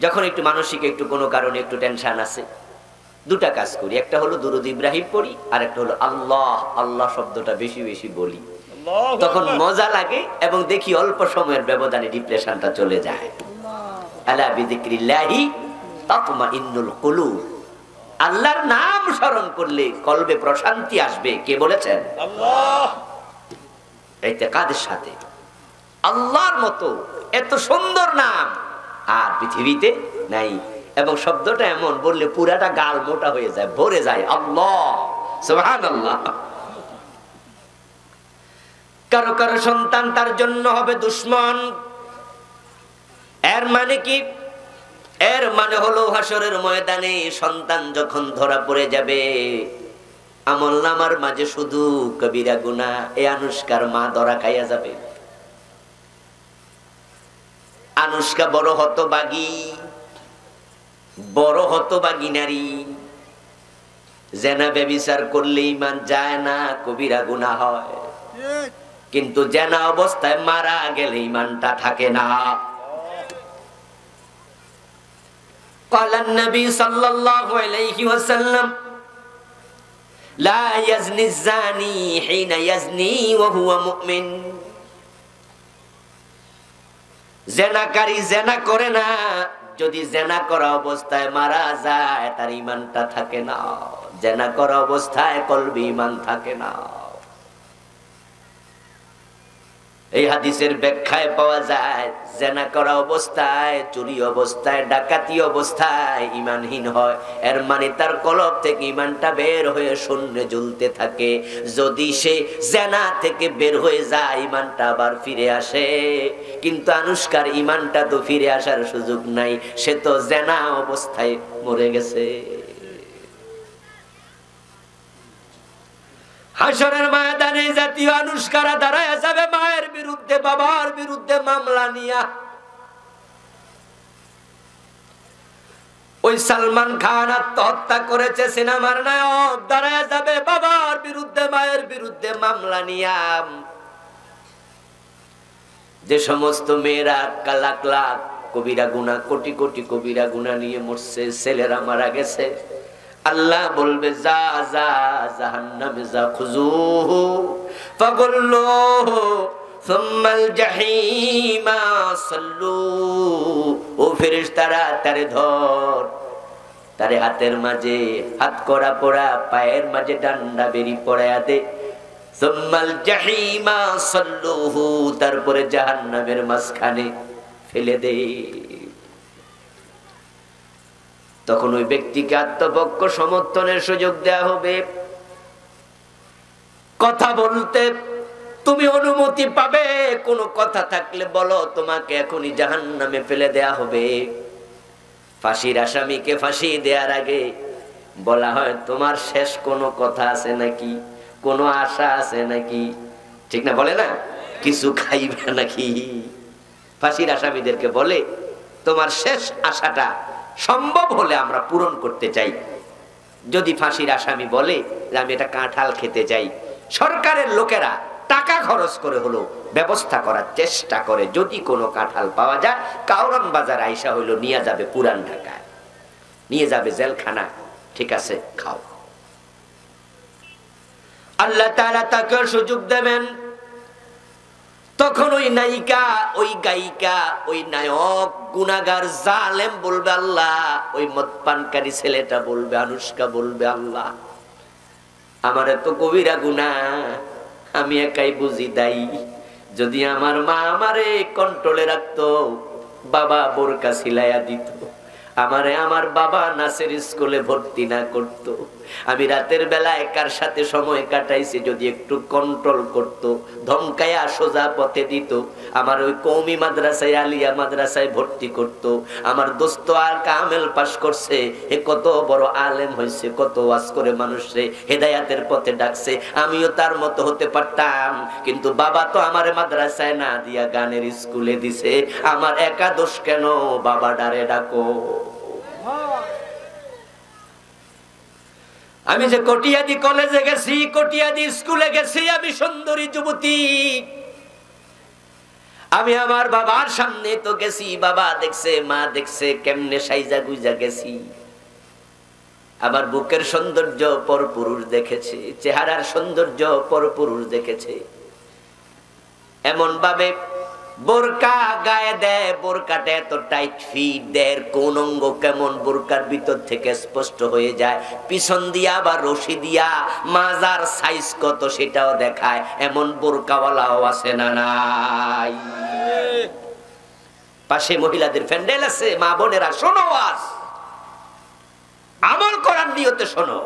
যখন একটু মানসিক একটু কোনো কারণে একটু টেনশন আছে, দুটা কাজ করি। একটা হলো দুরূদ ইব্রাহিম পড়ি, আর একটা হলো আল্লাহ আল্লাহ শব্দটা বেশি বেশি বলি। তখন মজা লাগে এবং দেখি অল্প সময়ের ব্যবধানে ডিপ্রেশনটা চলে যায়। আলা বিযিকরিল্লাহি তাতমাইন্নুল কুলুব। আল্লাহর নাম স্মরণ করলে কলবে প্রশান্তি আসবে। কে বলেছেন? আল্লাহ। ইতিকাদের সাথে আল্লাহর মতো এত সুন্দর নাম আর পৃথিবীতে নাই। এবং শব্দটা এমন বললে পুরাটা গাল মোটা হয়ে যায়, ভরে যায়। আল্লাহ, সুবহানাল্লাহ। কারো কারো সন্তান তার জন্য হবে দুশ্মন। এর মানে কি? এর মানে হলো হাসরের ময়দানে সন্তান যখন ধরা পড়ে যাবে, আমলনামার মাঝে শুধু কবিরা গুনাহ, এই আনুষ্কার মা ধরা খাইয়া যাবে। আনুষ্কা বড় হতবাগী নারী। জেনা ব্যভিচার করলে ঈমান যায় না, কবিরা গুনাহ হয়। কিন্তু জেনা অবস্থায় মারা গেলে ঈমানটা থাকে না। قال النبي صلى الله عليه وسلم لا يزني الزاني حين يزني وهو مؤمن। জেনাকারী জেনা করে না, যদি জেনা করা অবস্থায় মারা যায় তার ঈমানটা থাকে না। জেনা করা অবস্থায় কলবে ঈমান থাকে না। এই হাদিসের ব্যাখ্যায় পাওয়া যায় জেনা করা অবস্থায়, চুরি অবস্থায়, ডাকাতি অবস্থায় ঈমানহীন হয়। এর মানে তার কলব থেকে ঈমানটা বের হয়ে শূন্যে ঝুলতে থাকে। যদি সে জেনা থেকে বের হয়ে যায়, ঈমানটা আবার ফিরে আসে। কিন্তু আনুষ্কার ঈমানটা তো ফিরে আসার সুযোগ নাই, সে তো জেনা অবস্থায় মরে গেছে। হাসরের ময়দানে জাতীয় আনুষ্কারা দাঁড়ায় যাবে মায়ের বিরুদ্ধে, বাবার বিরুদ্ধে মামলা নিয়া। ওই সালমান খান আত্মহত্যা করেছে, সিনেমার নায়ক দাঁড়ায় যাবে বাবার বিরুদ্ধে মায়ের বিরুদ্ধে মামলা নিয়া। যে সমস্ত মেয়েরা লাখ লাখ কবিরা গুনাহ, কোটি কোটি কবিরা গুনাহ নিয়ে মরছে, ছেলেরা মারা গেছে, আল্লাহ বলবে যা যা জাহান্নামে যা, খুজুহু ফাগুল্লুহু সুম্মাল জাহিমা সাল্লু। ও ফেরেশতারা তারে ধর, তারে হাতের মাঝে হাত করা পড়া, পায়ের মাঝে ডান্ডা বেরি পড়ায়া দে। সুম্মাল জাহিমা সাল্লুহু, তারপরে জাহান্নামের মাঝখানে ফেলে দে। তখন ওই ব্যক্তিকে আত্মপক্ষ সমর্থনের সুযোগ দেয়া হবে। কথা বলতে তুমি অনুমতি পাবে, কোনো কথা থাকলে বলো, তোমাকে এখনই জাহান্নামে ফেলে দেয়া হবে। ফাঁসির আসামিকে ফাঁসি দেওয়ার আগে বলা হয় তোমার শেষ কোনো কথা আছে নাকি, কোনো আশা আছে নাকি? ঠিক না? বলে না কিছু খাইবে নাকি? ফাঁসির আসামিদেরকে বলে তোমার শেষ আশাটা সম্ভব হলে আমরা পূরণ করতে চাই। যদি ফাঁসির আসামি বলে যে আমি এটা কাঁঠাল খেতে চাই, সরকারের লোকেরা টাকা খরচ করে হলো ব্যবস্থা করার চেষ্টা করে, যদি কোনো কাঁঠাল পাওয়া যায় কাউরান বাজার আইসা হইলো নিয়ে যাবে পুরান ঢাকায়, নিয়ে যাবে জেলখানা, ঠিক আছে খাও। আল্লাহ তাআলা তাকে সুযোগ দেবেন। তখন ওই নায়িকা, ওই গায়িকা, ওই নায়ক, গুনাহগার, জালেম বলবে আল্লাহ, ওই মদপানকারী ছেলেটা বলবে, আনুষ্কা বলবে আল্লাহ আমার এত কবিরা গুনাহ, আমি একাই বুঝি দায়ী। যদি আমার মা আমারে কন্ট্রোলে রাখতো, বাবা বোরকা সিলাইয়া দিত, আমারে আমার বাবা নাসের স্কুলে ভর্তি না করত, আমি রাতের বেলা একার সাথে সময় কাটাইছি যদি একটু কন্ট্রোল করত, ধমকায়া সোজা পথে দিত, আমার ওই কওমি মাদ্রাসায় আলিয়া মাদ্রাসায় ভর্তি করত, আমার দোস্ত আর কামেল পাস করছে, এ কত বড় আলেম হয়েছে, কত ওয়াজ করে মানুষরে হেদায়াতের পথে ডাকছে, আমিও তার মতো হতে পারতাম। কিন্তু বাবা তো আমারে মাদ্রাসায় না দিয়া গানের স্কুলে দিছে, আমার একা দোষ কেন, বাবা ডারে ডাকো। আমি যে কটিয়াদি কলেজে গেছি, কটিয়াদি স্কুলে গেছি, আমি সুন্দরী যুবতী, আমি আমার বাবার সামনে তো গেছি, বাবা দেখছে, মা দেখছে, কেমনে সাইজা গুইজা গেছি, আমার বুকের সৌন্দর্য পরপুরুষ দেখেছে, চেহারার সৌন্দর্য পরপুরুষ দেখেছে, এমন ভাবে বোরকা গায়ে দেয়, বোরকাটা এত টাইট ফিট দেয়, কোন অঙ্গ কেমন বোরকার ভিতর থেকে স্পষ্ট হয়ে যায়, পিছন দিয়া আবার রশি দিয়া মাজার সাইজ কত সেটাও দেখায়, এমন বোরকাওয়ালাও আছে না নাই? পাশে মহিলাদের প্যান্ডেল আছে, মা বোনেরা শোনো, আজ আমল করার নিয়তে শোনো।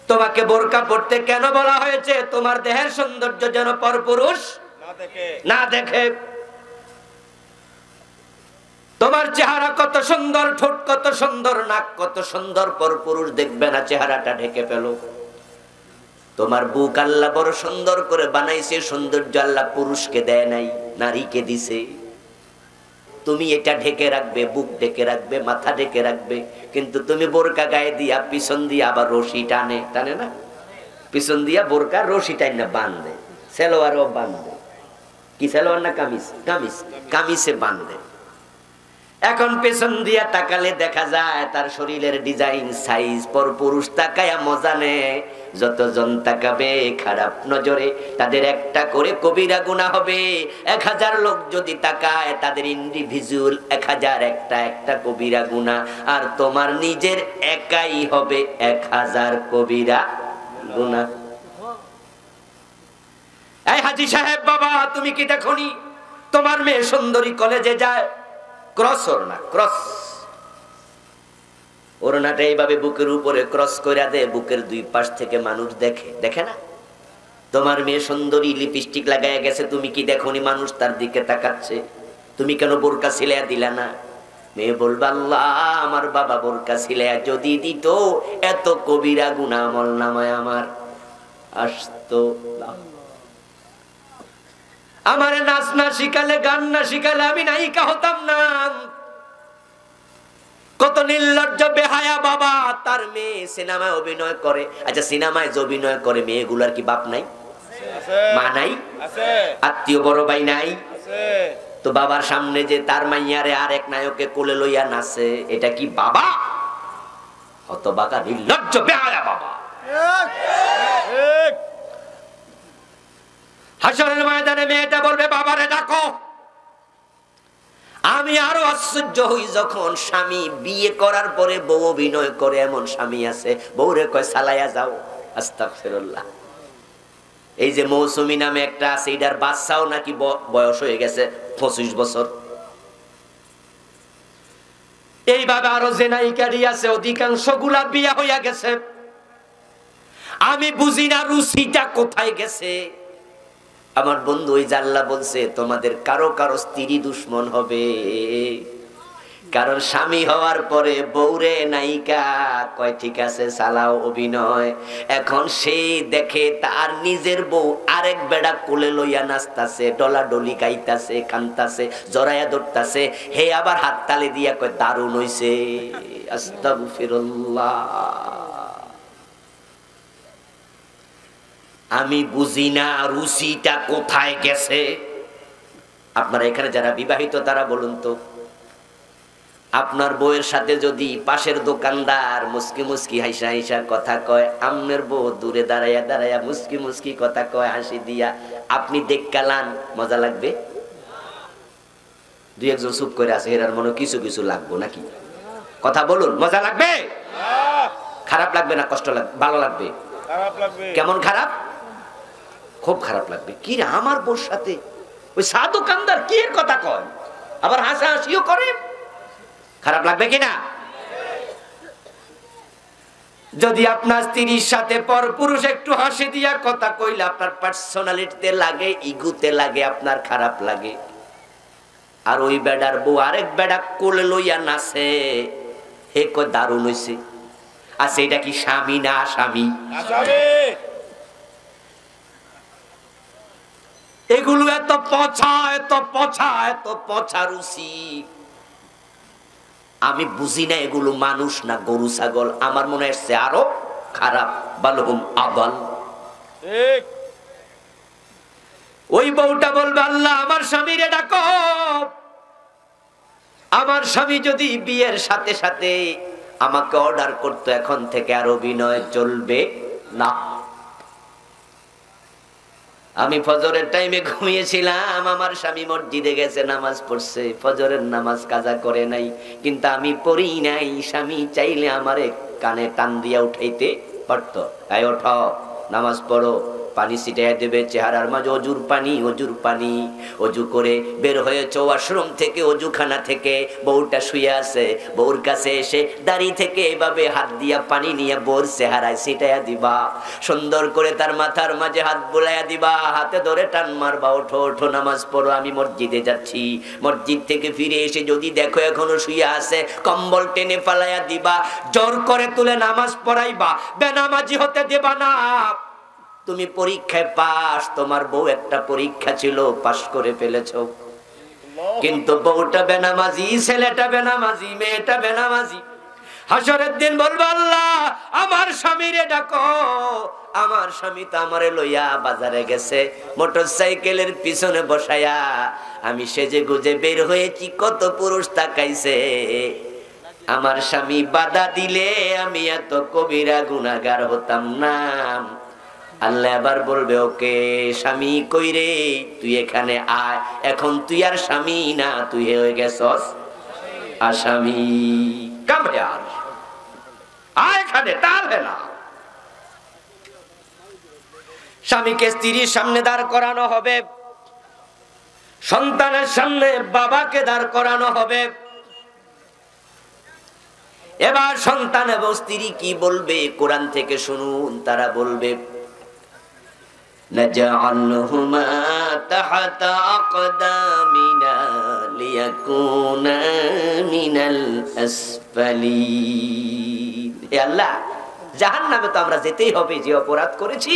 তোমাকে বোরকা পড়তে কেন বলা হয়েছে? তোমার দেহের সৌন্দর্য যেন পরপুরুষ না দেখে। তোমার চেহারা কত সুন্দর, ঠোঁট কত সুন্দর, নাক কত সুন্দর, পরপুরুষ দেখবে না, চেহারাটা ঢেকে ফেলো। তোমার বুক আল্লাহ বড় সুন্দর করে বানাইছে, সৌন্দর্য আল্লাহ পুরুষকে দেয় নাই, নারীকে দিছে। তুমি এটা ঢেকে রাখবে, বুক ঢেকে রাখবে, মাথা ঢেকে রাখবে, কিন্তু তুমি বোরকা গায়ে দিয়া পিছন দিয়া আবার রশি টানে, টানে না, পিছন দিয়া বোরকা রশি টাইনা বাঁধে, সেলোয়ারও বাঁধে, কি সেলোয়ার না কামিজ, কামিজ, কামিজে বাঁধে। এখন পেছন দিয়া তাকালে দেখা যায় তার শরীরের ডিজাইন, সাইজ, পরপুরুষ তাকায়া মজা নেয়। যতজন তাকাবে খারাপ নজরে তাদের একটা করে কবিরা গুনাহ হবে। 1000 লোক যদি তাকায় তাদের ইন্ডিভিজুয়াল 1000 একটা কবিরা গুনাহ, আর তোমার নিজের একাই হবে 1000 কবিরা গুনাহ। এই হাজী সাহেব বাবা, তুমি কি দেখোনি তোমার মেয়ে সুন্দরী কলেজে যায়, ক্রস ওড়না, ক্রস ওড়নাটা এইভাবে বুকের উপরে ক্রস করে দেয়, বুকের দুই পাশ থেকে মানুষ দেখে, দেখে না? তোমার মেয়ে সুন্দরী লিপস্টিক লাগায় গেছে, তুমি কি দেখোনি মানুষ তার দিকে তাকাচ্ছে? তুমি কেন বোরকা সিলাইয়া দিলা না? মেয়ে বলবে আল্লাহ আমার বাবা বোরকা সিলাইয়া যদি দিত এত কবিরা গুনাহ আমল নামায় আমার আসতো না। আমারে নাচ না শিখালে, গান না শিখালে আমি নায়িকা হতাম না। কত নির্লজ্জ বেহায়া বাবা, তার মেয়ে সিনেমায় অভিনয় করে। আচ্ছা, সিনেমায় যে অভিনয় করে মেয়েগুলার কি বাপ নাই, মা নাই, আত্মীয় বড় ভাই নাই? তো বাবার সামনে যে তার মাইয়ারে আর এক নায়কে কোলে লইয়া নাচে, এটা কি বাবা? হতবাকা নির্লজ্জ বেহায়া বাবা। হাসরের ময়দানে মেয়েটা বলবে বাবারে ডাকো। আমি আরো আশ্চর্য হই যখন স্বামী বিয়ে করার পরে বউ অভিনয় করে, এমন স্বামী আছে বউরে কয় সালাইয়া যাও। আস্তাগফিরুল্লাহ। এই যে মৌসুমী নামে একটা আছে, এটার বাচ্চাও নাকি বয়স হয়ে গেছে 25 বছর। এইভাবে আরো যে নায়িকারি আছে অধিকাংশ গুলা বিয়া হইয়া গেছে। আমি বুঝি না রুচিটা কোথায় গেছে। আমার বন্ধু ওই জাল্লা বলছে তোমাদের কারো কারো স্ত্রী দুশ্মন হবে, কারণ স্বামী হওয়ার পরে বউরে নায়িকা কয় ঠিক আছে চালাও অভিনয়। এখন সে দেখে তার নিজের বউ আরেক বেড়া কোলে লইয়া নাচতাছে, ডলাডলি গাইতাছে, কান্তাছে, জড়াইয়া ধরতাছে, হে আবার হাত তালি দিয়া কয় দারুণ হইছে। আস্তাগফিরুল্লাহ। আমি বুঝি না রুচিটা কোথায় গেছে। আপনারা এখানে যারা বিবাহিত তারা বলুন তো, আপনার বউয়ের সাথে যদি পাশের দোকানদার মুস্কি মুস্কি হাইসা হাইসা কথা কয়, আমনের বউ দূরে দাঁড়াইয়া দাঁড়াইয়া মুস্কি মুস্কি কথা কয় হাসি দিয়া, আপনি দেখকালান, মজা লাগবে? দুই একজন চুপ করে আছে, এরার মনে কিছু কিছু লাগবো নাকি? কথা বলুন, মজা লাগবে? খারাপ লাগবে না কষ্ট লাগবে? ভালো লাগবে? কেমন খারাপ? খুব খারাপ লাগবে। কি রে আমার বউর সাথে ওই সা দোকানদার কি এর কথা কয়, আবার হাসা হাসিও করে, খারাপ লাগবে কিনা? যদি আপনার স্ত্রীর সাথে পরপুরুষ একটু হাসি দিয়া কথা কইলে আপনার পার্সোনালিটিতে লাগে, ইগুতে লাগে, আপনার খারাপ লাগে। আর ওই বেডার বউ আরেক বেডা কোলে লইয়া নাচে, হে কয় দারুণ হইছে। আচ্ছা এটা কি স্বামী না আসামি? এগুলো এত পচা, এত পচা, এত পচা রুচি। আমি বুঝি না এগুলো মানুষ না গরু ছাগল। আমার মনে হচ্ছে আরো খারাপ, বালহুম আদাল। ওই বউটা বলবে আল্লাহ আমার স্বামীরে ডাকো। আমার স্বামী যদি বিয়ের সাথে সাথে আমাকে অর্ডার করতো এখন থেকে আর অভিনয় চলবে না। আমি ফজরের টাইমে ঘুমিয়েছিলাম, আমার স্বামী মসজিদে গেছে, নামাজ পড়ছে, ফজরের নামাজ কাজা করে নাই, কিন্তু আমি পড়ি নাই। স্বামী চাইলে আমারে কানে টান দিয়া উঠাইতে পারতো, তাই ওঠো নামাজ পড়ো, পানি ছিটাইয়া দেবে চেহারার মাঝে, অজুর পানি, অজুর পানি। অজু করে বের হয়েছে ওয়াশরুম থেকে, অজুখানা থেকে, বউটা শুয়ে আছে, বউর কাছে এসে দাড়ি থেকে এভাবে হাত দিয়া পানি নিয়ে বউর চেহারায় ছিটাইয়া দিবা, সুন্দর করে তার মাথার মাঝে হাত বুলাইয়া দিবা, হাতে ধরে টান মারবা, ওঠো ওঠো নামাজ পড়ো, আমি মসজিদে যাচ্ছি। মসজিদ থেকে ফিরে এসে যদি দেখো এখনো শুয়ে আছে, কম্বল টেনে ফালাইয়া দিবা, জোর করে তুলে নামাজ পড়াইবা, বেনামাজি হতে দেবা না। তুমি পরীক্ষায় পাস, তোমার বউ একটা পরীক্ষা ছিল, পাস করে ফেলেছো, কিন্তু বউটা বেনামাজি, ছেলেটা বেনামাজি, মেয়েটা বেনামাজি। হাসরের দিন বলবো আল্লাহ আমার স্বামীরে ডাকো। আমার স্বামী তো আমারে লইয়া বাজারে গেছে, মোটরসাইকেলের পিছনে বসায়া, আমি সেজে গুজে বের হয়েছি, কত পুরুষ তাকাইছে। আমার স্বামী বাধা দিলে আমি এত কবিরা গুনাহগার হতাম না। আল্লাহ আবার বলবে ওকে স্বামী কই রে, তুই এখানে আয়, এখন তুই আর স্বামী না, তুই হয়ে গেছস আসামি। কাম হিয়ার, আয় এখানে, তাহলে না। স্বামীকে স্ত্রীর সামনে দাঁড় করানো হবে, সন্তানের সামনে বাবাকে দাঁড় করানো হবে। এবার সন্তান এবং স্ত্রী কি বলবে কোরআন থেকে শুনুন। তারা বলবে نجعلهما تحت أقدامنا ليكونا من الأسفلين। হে আল্লাহ, জাহান্নামে তো আমরা যেতেই হবে, যে অপরাধ করেছি,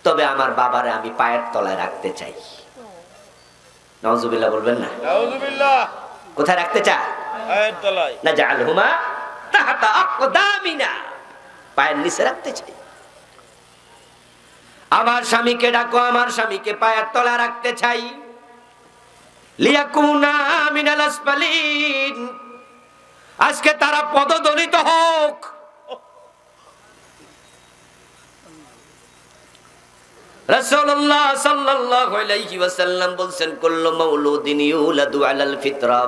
তবে আমার বাবারে আমি পায়ের তলায় রাখতে চাই। নাউজুবিল্লাহ বলবেন না? নাউজুবিল্লাহ। কোথায় রাখতে চায়? পায়ের তলায়। নাজআলহুমা তাহতা আকদামিনা, পায়ের নিচে রাখতে চাই। আমার স্বামীকে ডাকো, আমার স্বামীকে পায়ের তলায় রাখতে চাই। লিয়াকুনা মিনাল আসফালিন, আজকে তারা পদদলিত হোক। রাসূলুল্লাহ সাল্লাল্লাহু আলাইহি ওয়াসাল্লাম বলেন কুল্লু মাউলুদিন ইউলাদু আলাল ফিতরা,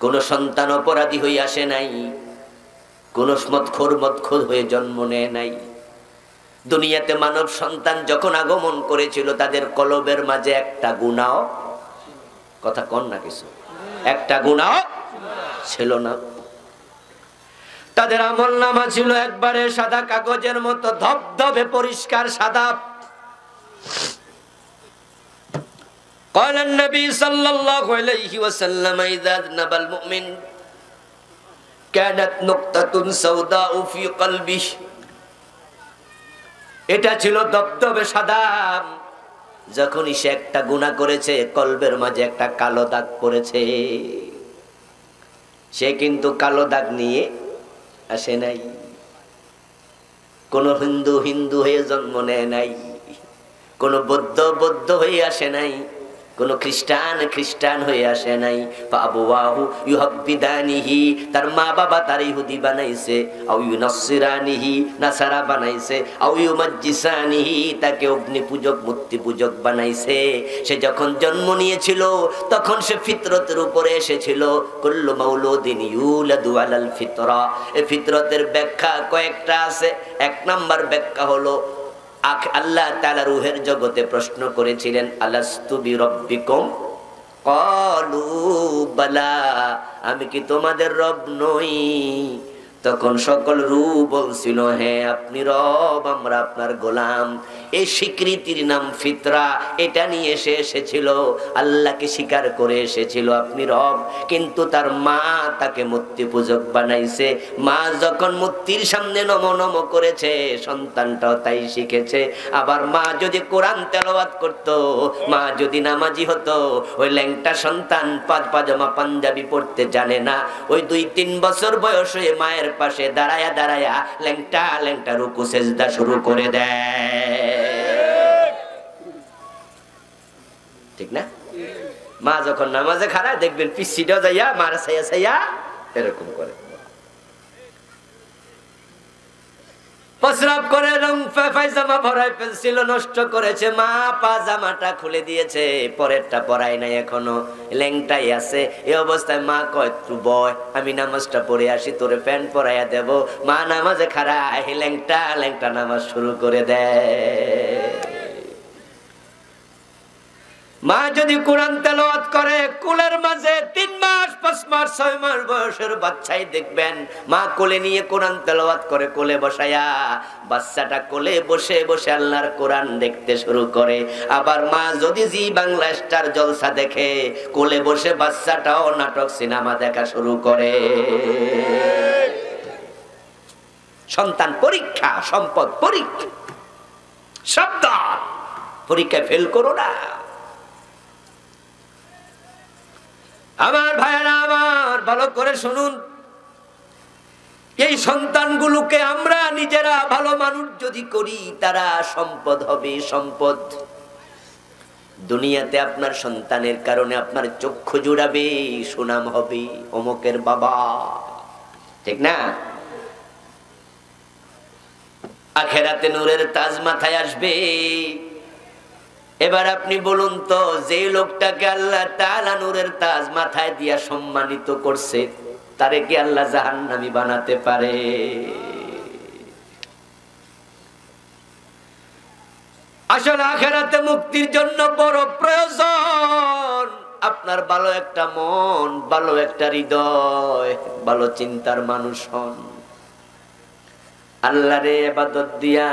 কোন সন্তান অপরাধী হয়ে আসে নাই, কোন মদখোর হয়ে জন্ম নেয় নাই। দুনিয়াতে মানব সন্তান যখন আগমন করেছিল, তাদের কলবের মাঝে একটা গুনাহ, কথা কন না কিছু, একটা গুনাহ ছিল না। তাদের আমলনামা ছিল একবারে সাদা কাগজের মতো ধবধবে পরিষ্কার সাদা। قال النبي صلى الله عليه وسلم إذا أذنب المؤمن كانت نقطة سوداء في قلبه, এটা ছিল ধবধবে সাদা। যখনই সে একটা গুনাহ করেছে, কলবের মাঝে একটা কালো দাগ পড়েছে। সে কিন্তু কালো দাগ নিয়ে আসে নাই। কোন হিন্দু হিন্দু হয়ে জন্ম নেয় নাই, কোন বৌদ্ধ বৌদ্ধ হয়ে আসে নাই, কোন খ্রিস্টান খ্রিস্টান হয়ে আসে নাই। ফাবুয়াহু ইউহাব্বিদানিহি, তার মা বাবা তার ইহুদি বানাইছে, আও ইউনাসসিরানিহি, নাসারা বানাইছে, আও ইউমাজ্জিসানিহি, তাকে অগ্নি পূজক মূর্তি পূজক বানাইছে। সে যখন জন্ম নিয়েছিল তখন সে ফিতরতের উপরে এসেছিল। কুল্লু মাউলুদিন ইউলাদু আলাল ফিতরা। এই ফিতরতের ব্যাখ্যা কয়েকটা আছে। এক নাম্বার ব্যাখ্যা হলো আল্লাহ তাআলা রূহের জগতে প্রশ্ন করেছিলেন, আলাস্তু বিরব্বিকুম ক্বালু বালা, আমি কি তোমাদের রব নই? তখন সকল রূহ বলছিল, হ্যাঁ আপনি রব, আমরা আপনার গোলাম। এই স্বীকৃতির নাম ফিতরা। এটা নিয়ে সে এসেছিল, আল্লাহকে স্বীকার করে এসেছিল আপনি রব। কিন্তু তার মা তাকে মূর্তি পূজক বানাইছে। মা যখন মূর্তির সামনে নম নম করেছে, সন্তানটাও তাই শিখেছে। আবার মা যদি কোরআন তেলাওয়াত করত, মা যদি নামাজি হতো, ওই ল্যাংটা সন্তান পাজামা পাঞ্জাবি পড়তে জানে না, ওই 2-3 বছর বয়স হয়ে মায়ের পাশে দাঁড়ায়া দাঁড়ায়া ল্যাংটা ল্যাংটা রুকু সেজদা শুরু করে দেয়। ঠিক না? মা যখন নামাজে খাড়া দেখবেন পিছিটাও যাইয়া মারা ছাইয়া ছাইয়া এরকম করে প্রস্রাব করে, রং পায়জামা ভরাই ফেলছিল, নষ্ট করেছে। মা পাজামাটা খুলে দিয়েছে, পরেরটা পরাই নাই, এখনো ল্যাংটাই আছে। এই অবস্থায় মা কয়, একটু বয়, আমি নামাজটা পড়ে আসি, তোরে প্যান্ট পরাইয়া দেব। মা নামাজে খাড়ায় ল্যাংটা ল্যাংটা নামাজ শুরু করে দেয়। মা যদি কোরআন তেলাওয়াত করে, কোলের মাঝে 3 মাস 5 মাস 6 মাস বয়সের বাচ্চাই দেখবেন মা কোলে নিয়ে কোরআন তেলাওয়াত করে, কোলে বসায়া বাচ্চাটা কোলে বসে বসে আল্লাহর কোরআন দেখতে শুরু করে। আবার মা যদি জি বাংলা স্টার জলসা দেখে, কোলে বসে বাচ্চাটাও নাটক সিনেমা দেখা শুরু করে। সন্তান পরীক্ষা, সম্পদ পরীক্ষা। সাবধান, পরীক্ষায় ফেল করো না। আমার ভাইয়েরা আমার, ভালো করে শুনুন, এই সন্তানগুলোকে আমরা নিজেরা ভালো মানুষ যদি করি, তারা সম্পদ হবে। সম্পদ দুনিয়াতে আপনার সন্তানের কারণে আপনার চক্ষু জুড়াবে, সুনাম হবে, অমুকের বাবা। ঠিক না? আখেরাতে নূরের তাজ মাথায় আসবে। এবার আপনি বলুন তো, যে লোকটাকে আল্লাহ তাআলা নূরের তাজ মাথায় দিয়া সম্মানিত করছে, তারে কি আল্লাহ জাহান্নামী বানাতে পারে? আসলে আখিরাতে মুক্তির জন্য বড় প্রয়োজন আপনার ভালো একটা মন, ভালো একটা হৃদয়, ভালো চিন্তার মানুষ হন। আল্লাহরে ইবাদত দিয়া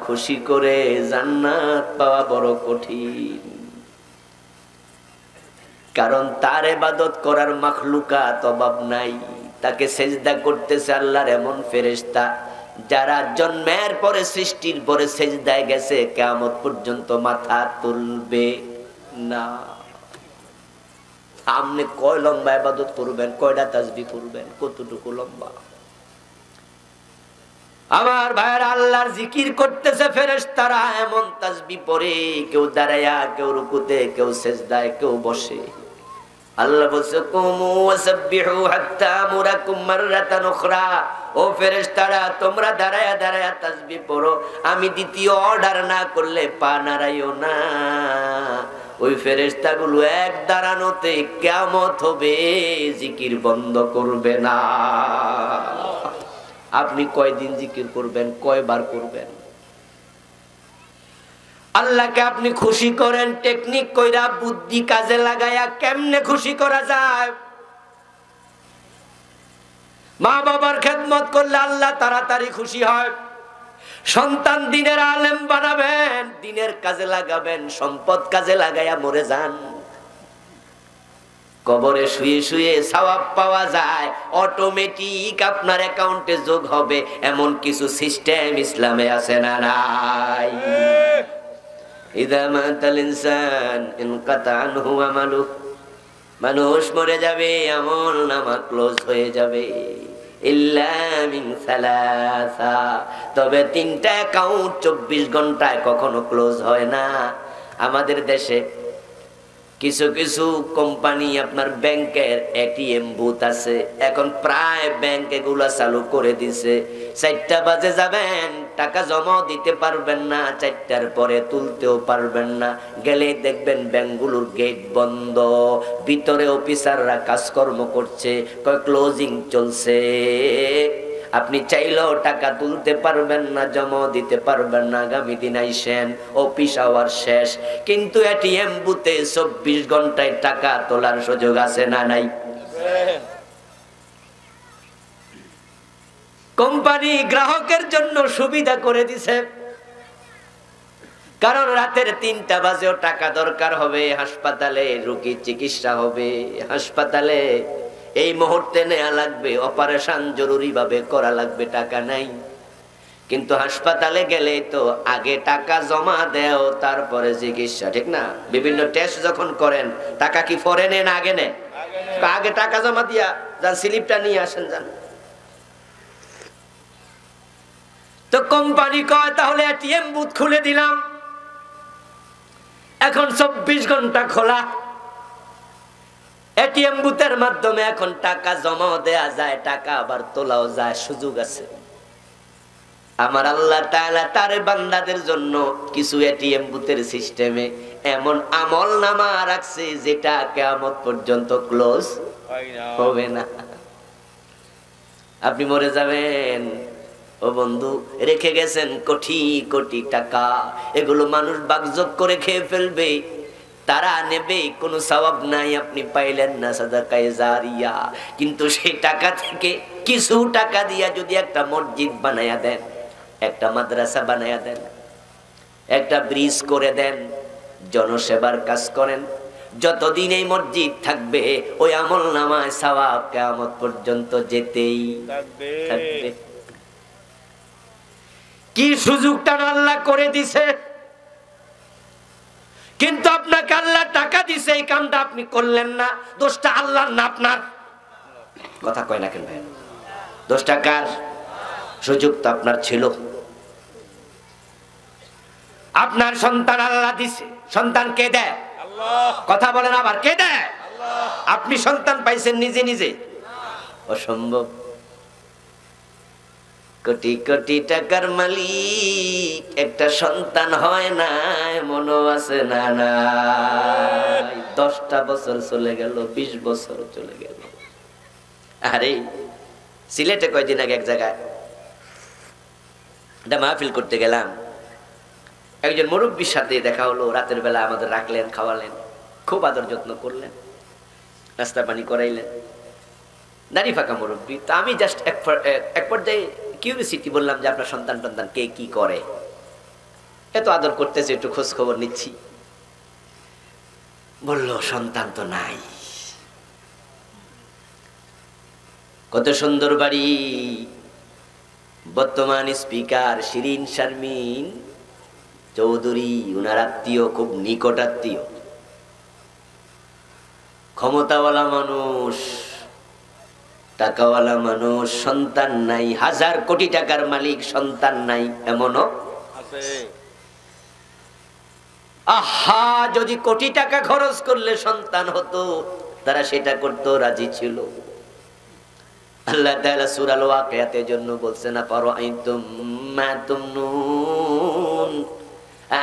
খুশি করে জান্নাত পাওয়া বড় কঠিন। কারণ তার ইবাদত করার মাখলুকাত অভাব নাই। তাকে সেজদা করতেছে আল্লাহর এমন ফেরেশতা যারা জন্মের পরে, সৃষ্টির পরে সেজদায় গেছে, কিয়ামত পর্যন্ত মাথা তুলবে না। আপনি কয় লম্বা ইবাদত করবেন, কয়টা তাসবিহ করবেন, কতটুকু লম্বা? আমার ভাইয়েরা, আল্লাহর জিকির করতেছে ফেরেশতারা, এমন তাসবিহ পড়ে, কেউ দাঁড়ায়া, কেউ রুকুতে, কেউ সেজদায়, কেউ বসে। আল্লাহ বলছে, কুমু ওয়াসাব্বিহু হাত্তা মুরাকুম মাররাতান উখরা। ও ফেরেশতারা, তোমরা দাঁড়ায়া দাঁড়ায়া তাসবিহ পড়ো, আমি দ্বিতীয় অর্ডার না করলে পা নাড়াইও না। ওই ফেরেশতাগুলো এক দাঁড়ানোতে কিয়ামত হবে, জিকির বন্ধ করবে না। আপনি কয়দিন জিকির করবেন, কয়বার করবেন? আল্লাহকে আপনি খুশি করেন টেকনিক কইরা, বুদ্ধি কাজে লাগায়া। কেমনে খুশি করা যায়? মা বাবার খেদমত করলে আল্লাহ তাড়াতাড়ি খুশি হয়। সন্তান দিনের আলেম বানাবেন, দিনের কাজে লাগাবেন, সম্পদ কাজে লাগায়া মরে যান। কবরে শুয়ে শুয়ে সওয়াব পাওয়া যায়, অটোমেটিক আপনার অ্যাকাউন্টে যোগ হবে, এমন কিছু সিস্টেম ইসলামে আছে না নাই? ইযা মাতাল ইনসান ইনকাতা আনহু আমালু। মানুষ মরে যাবে, আমল নামা ক্লোজ হয়ে যাবে। ইল্লা মিন সালাসা, তবে তিনটা অ্যাকাউন্ট 24 ঘন্টায় কখনো ক্লোজ হয় না। আমাদের দেশে কিছু কিছু কোম্পানি আপনার ব্যাংকের এটিএম বুথ আছে, এখন প্রায় ব্যাংক এগুলা চালু করে দিছে। 4টা বাজে যাবেন, টাকা জমা দিতে পারবেন না, 4টার পরে তুলতেও পারবেন না। গেলে দেখবেন ব্যাংকগুলোর গেট বন্ধ, ভিতরে অফিসাররা কাজকর্ম করছে, ক্লোজিং চলছে। আপনি চাইলেও টাকা তুলতে পারবেন না, জমা দিতে পারবেন না। আগামী দিন আইসেন, অফিস আওয়ার শেষ, কিন্তু এটিএম বুথে 24 ঘন্টায় টাকা তোলার সুযোগ আছে না নাই? কোম্পানি গ্রাহকের জন্য সুবিধা করে দিছে, কারণ রাতের 3টা বাজেও টাকা দরকার হবে, হাসপাতালে রোগী চিকিৎসা হবে, হাসপাতালে এই মুহূর্তে নেওয়া লাগবে, অপারেশন জরুরি ভাবে করা লাগবে, টাকা নাই। কিন্তু হাসপাতালে গেলে তো আগে টাকা জমা দেও, তারপরে চিকিৎসা, ঠিক না? বিভিন্ন টেস্ট যখন করেন, টাকা কি পরে নেন আগে নেন? আগে টাকা জমা দিয়া যান, স্লিপটা নিয়ে আসেন যান। তো কোম্পানি কয় তাহলে এটিএম বুথ খুলে দিলাম, এখন 24 ঘন্টা খোলা। এটিএম বুথের মাধ্যমে এখন টাকা জমা দেয়া যায়, টাকা আবার তোলাও যায়, সুযোগ আছে। আমার আল্লাহ তাআলা তার বান্দাদের জন্য কিছু এটিএম বুথের সিস্টেমে এমন আমলনামা রাখছে যেটা কিয়ামত পর্যন্ত ক্লোজ হবে না। আপনি মরে যাবেন, ও বন্ধু রেখে গেছেন কোটি কোটি টাকা, এগুলো মানুষ বাগযোগ করে খেয়ে ফেলবে, তারা নেবে, কোনো সওয়াব নাই, আপনি পাইলেন না সাদাকায়ে জারিয়া। কিন্তু সেই টাকা থেকে কিছু টাকা দিয়া যদি একটা মসজিদ বানায়া দেন, একটা মাদ্রাসা বানায়া দেন, একটা ব্রিজ করে দেন, জনসেবার কাজ করেন, যতদিন এই মসজিদ থাকবে ওই আমলনামায় সওয়াব কিয়ামত পর্যন্ত যেতেই থাকবে। কি সুযোগটা আল্লাহ করে দিছে, কিন্তু আপনাকে আল্লাহ টাকা দিছে, এই কামটা আপনি করলেন না, দোষটা আল্লাহর না আপনার? কথা কয় না কেন ভাই? দোষটা কার? সুযোগ তো আপনার ছিল। আপনার সন্তান আল্লাহ দিছে, সন্তান কে দেয়? আল্লাহ। কথা বলেন আবার, কে দেয়? আল্লাহ। আপনি সন্তান পাইছেন নিজে নিজে? অসম্ভব। কোটি কোটি টাকার মালিক একটা সন্তান হয় না, মনো আছে না? না, 10টা বছর চলে গেল, 20 বছর চলে গেল। আরে সিলেটে কয়দিন আগে এক জায়গায় একটা মাহফিল করতে গেলাম, একজন মুরব্বীর সাথে দেখা হলো। রাতের বেলা আমাদের রাখলেন, খাওয়ালেন, খুব আদর যত্ন করলেন, নাস্তা পানি করাইলেন। দাড়ি ফাঁকা মুরব্বী। তো আমি জাস্ট এক পর্যায়ে কিউরিসিটি বললাম যে আপনার সন্তান টন্তান কে কি করে? এত আদর করতেছে, একটু খোঁজ খবর নিচ্ছি। বলল সন্তান তো নাই। কত সুন্দর বাড়ি, বর্তমান স্পিকার শিরিন শারমিন চৌধুরী, উনার আত্মীয়, খুব নিকট আত্মীয়, ক্ষমতাওয়ালা মানুষ, টাকাওয়ালা মানুষ, সন্তান নাই। 1000 কোটি টাকার মালিক, সন্তান নাই, এমনও আছে। আহা, যদি কোটি টাকা খরচ করলে সন্তান হতো, তারা সেটা করতে রাজি ছিল। আল্লাহ তাআলা সূরা আল ওয়াকিয়াতে জন্য বলছেন, আফারাআইতুম মা তুমনুন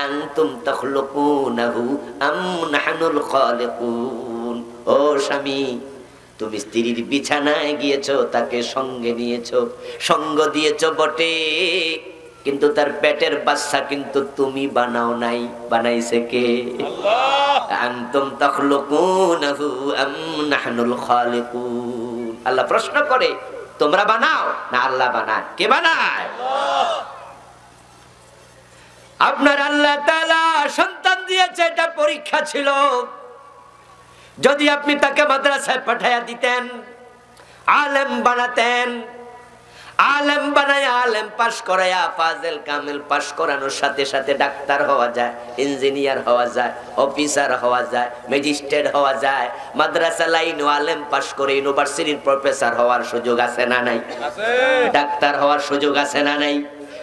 আনতুম তাখলুকুনাহু আম নাহনুল খালিকুন। ও স্বামী, তুমি স্ত্রীর বিছানায় গিয়েছো, তাকে সঙ্গে নিয়েছো, সঙ্গ দিয়েছো বটে, কিন্তু তার পেটের বাচ্চা কিন্তু তুমি বানাও নাই, বানাইছে কে? আল্লাহ। আনতুম তাখলুকুনাহু আম নাহনুল খালিকুন। আল্লাহ প্রশ্ন করে, তোমরা বানাও না আল্লাহ বানায়? কে বানায়? আল্লাহ। আপনার আল্লাহ তাআলা সন্তান দিয়েছে, এটা পরীক্ষা ছিল। যদি আপনি তাকে মাদ্রাসায় পাঠাইয়া দিতেন, আলেম বানাতেন, আলেম বানায়, আলেম পাশ করায়া ফাজেল কামেল পাশ করানোর সাথে সাথে ডাক্তার হওয়া যায়, ইঞ্জিনিয়ার হওয়া যায়, অফিসার হওয়া যায়, ম্যাজিস্ট্রেট হওয়া যায়। মাদ্রাসা লাইন আলেম পাশ করে ইউনিভার্সিটির প্রফেসর হওয়ার সুযোগ আছে না নাই? আছে। ডাক্তার হওয়ার সুযোগ আছে না নাই?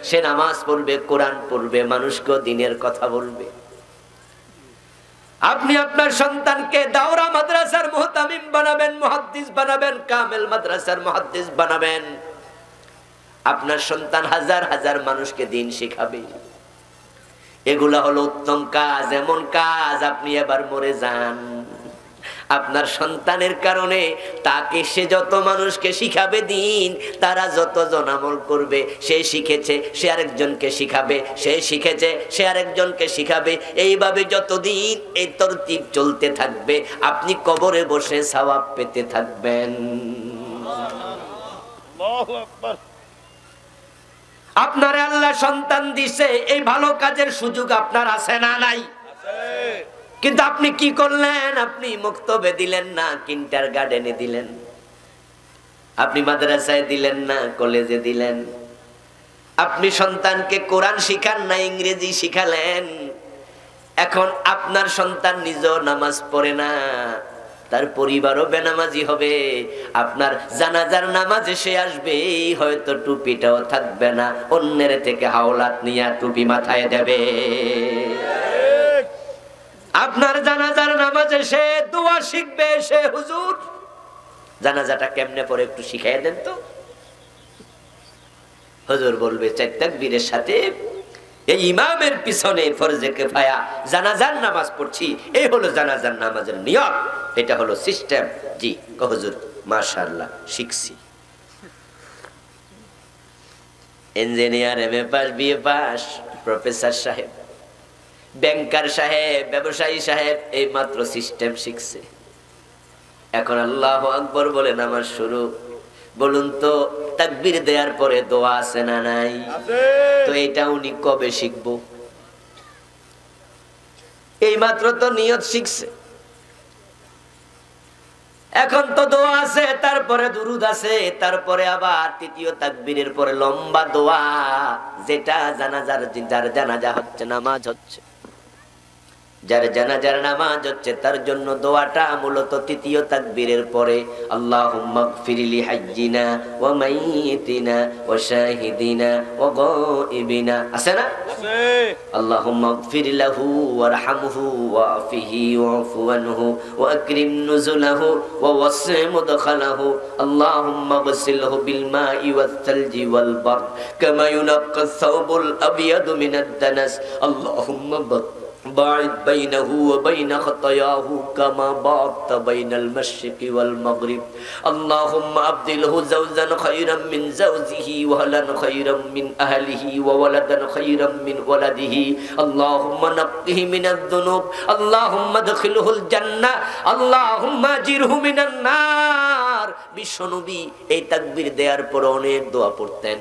সে নামাজ পড়বে, কোরআন পড়বে, মানুষকে দ্বীনের কথা বলবে। আপনি আপনার সন্তানকে দাওরা মাদ্রাসার মুহতামিম বানাবেন, মুহাদ্দিস বানাবেন, কামেল মাদ্রাসার মুহাদ্দিস বানাবেন। আপনার সন্তান হাজার হাজার মানুষকে দ্বীন শিখাবে। এগুলা হলো উত্তম কাজ। এমন কাজ আপনি এবার মরে যান, আপনার সন্তানের কারণে তাকে সে যত মানুষকে শিখাবে দ্বীন, তারা যতজন আমল করবে, সে শিখেছে সে আরেকজনকে শিখাবে, সে শিখেছে সে আরেকজনকে শিখাবে। এইভাবে যতদিন এই তরতিব চলতে থাকবে, আপনি কবরে বসে সওয়াব পেতে থাকবেন। আল্লাহু আকবার। আপনার আল্লাহ সন্তান দিছে, এই ভালো কাজের সুযোগ আপনার আছে না নাই? কিন্তু আপনি কি করলেন? আপনি মক্তবে দিলেন না, কিন্টার গার্ডেনে দিলেন, আপনি মাদ্রাসায় দিলেন না, কলেজে দিলেন। আপনি সন্তানকে কোরআন শিখান না, ইংরেজি শিখালেন। এখন আপনার সন্তান নিজেও নামাজ পড়ে না, তার পরিবারও বেনামাজি হবে। আপনার জানাজার নামাজে সে আসবে, হয়তো টুপিটাও থাকবে না, অন্যের থেকে হাওলাত নিয়ে টুপি মাথায় দেবে। আপনার জানাজার নামাজে সে দোয়া শিখবে, সে হুজুর জানাজাটা কেমনে পড়ে একটু শিখাই দেন তো। হুজুর বলবে 4 তাকবীরের সাথে এই ইমামের পিছনে ফরজে কিফায়া জানাজার নামাজ পড়ছি, এই হলো জানাজার নামাজের নিয়ম, এটা হলো সিস্টেম। জি হুজুর মাশাআল্লাহ শিখছি। Engineer, MA pass, BA pass, professor সাহেব, ব্যাংকার সাহেব, ব্যবসায়ী সাহেব এই মাত্র সিস্টেম শিখছে। এখন আল্লাহু আকবার বলে নামাজ শুরু। বলুন তো তাকবীর দেওয়ার পরে দোয়া আছে না নাই? আছে। তো এটা উনি কবে শিখবো? এই মাত্র তো নিয়ত শিখছে। এখন তো দোয়া আছে, তারপরে দুরুদ আছে, তারপরে আবার তৃতীয় তাকবীরের পরে লম্বা দোয়া, যেটা জানাজার, যার জানাজা হচ্ছে, নামাজ হচ্ছে, যার জানাজার নামাজ হচ্ছে, তার জন্য দোয়াটা মূলত তৃতীয় তাকবীরের পরে। আল্লাহুম্মা গফিরলি হাজ্জিনা ওয়া মাইয়িতিনা ওয়া শাহিদিনা ওয়া গায়িবিনা, আছে না? আছে। আল্লাহুম্মা গফির লাহু ওয়ারহামহু ওয়াফিহি ওয়াফু আনহু ওয়া আকরিম নুজুলাহু ওয়া ওয়াসি মুদখালাহু। আল্লাহুম্মা গসিলহু বিল মাই ওয়াস সালজি ওয়াল বারদ কামা ইউনাক্কা আস-সাওবুল আবয়াদু মিনাদ দানাস। আল্লাহুম্মা باعد بينه وبين خطاياه كما بعدت بين المشرق والمغرب. اللهم أبدله زوجا خيرا من زوجه وأهلا خيرا من أهله وولدا خيرا من ولده. اللهم نقه من الذنوب. اللهم ادخله الجنة. اللهم أجره من النار. বিশ্বনবী এই তাকবীর দেওয়ার পর অনেক দোয়া পড়তেন।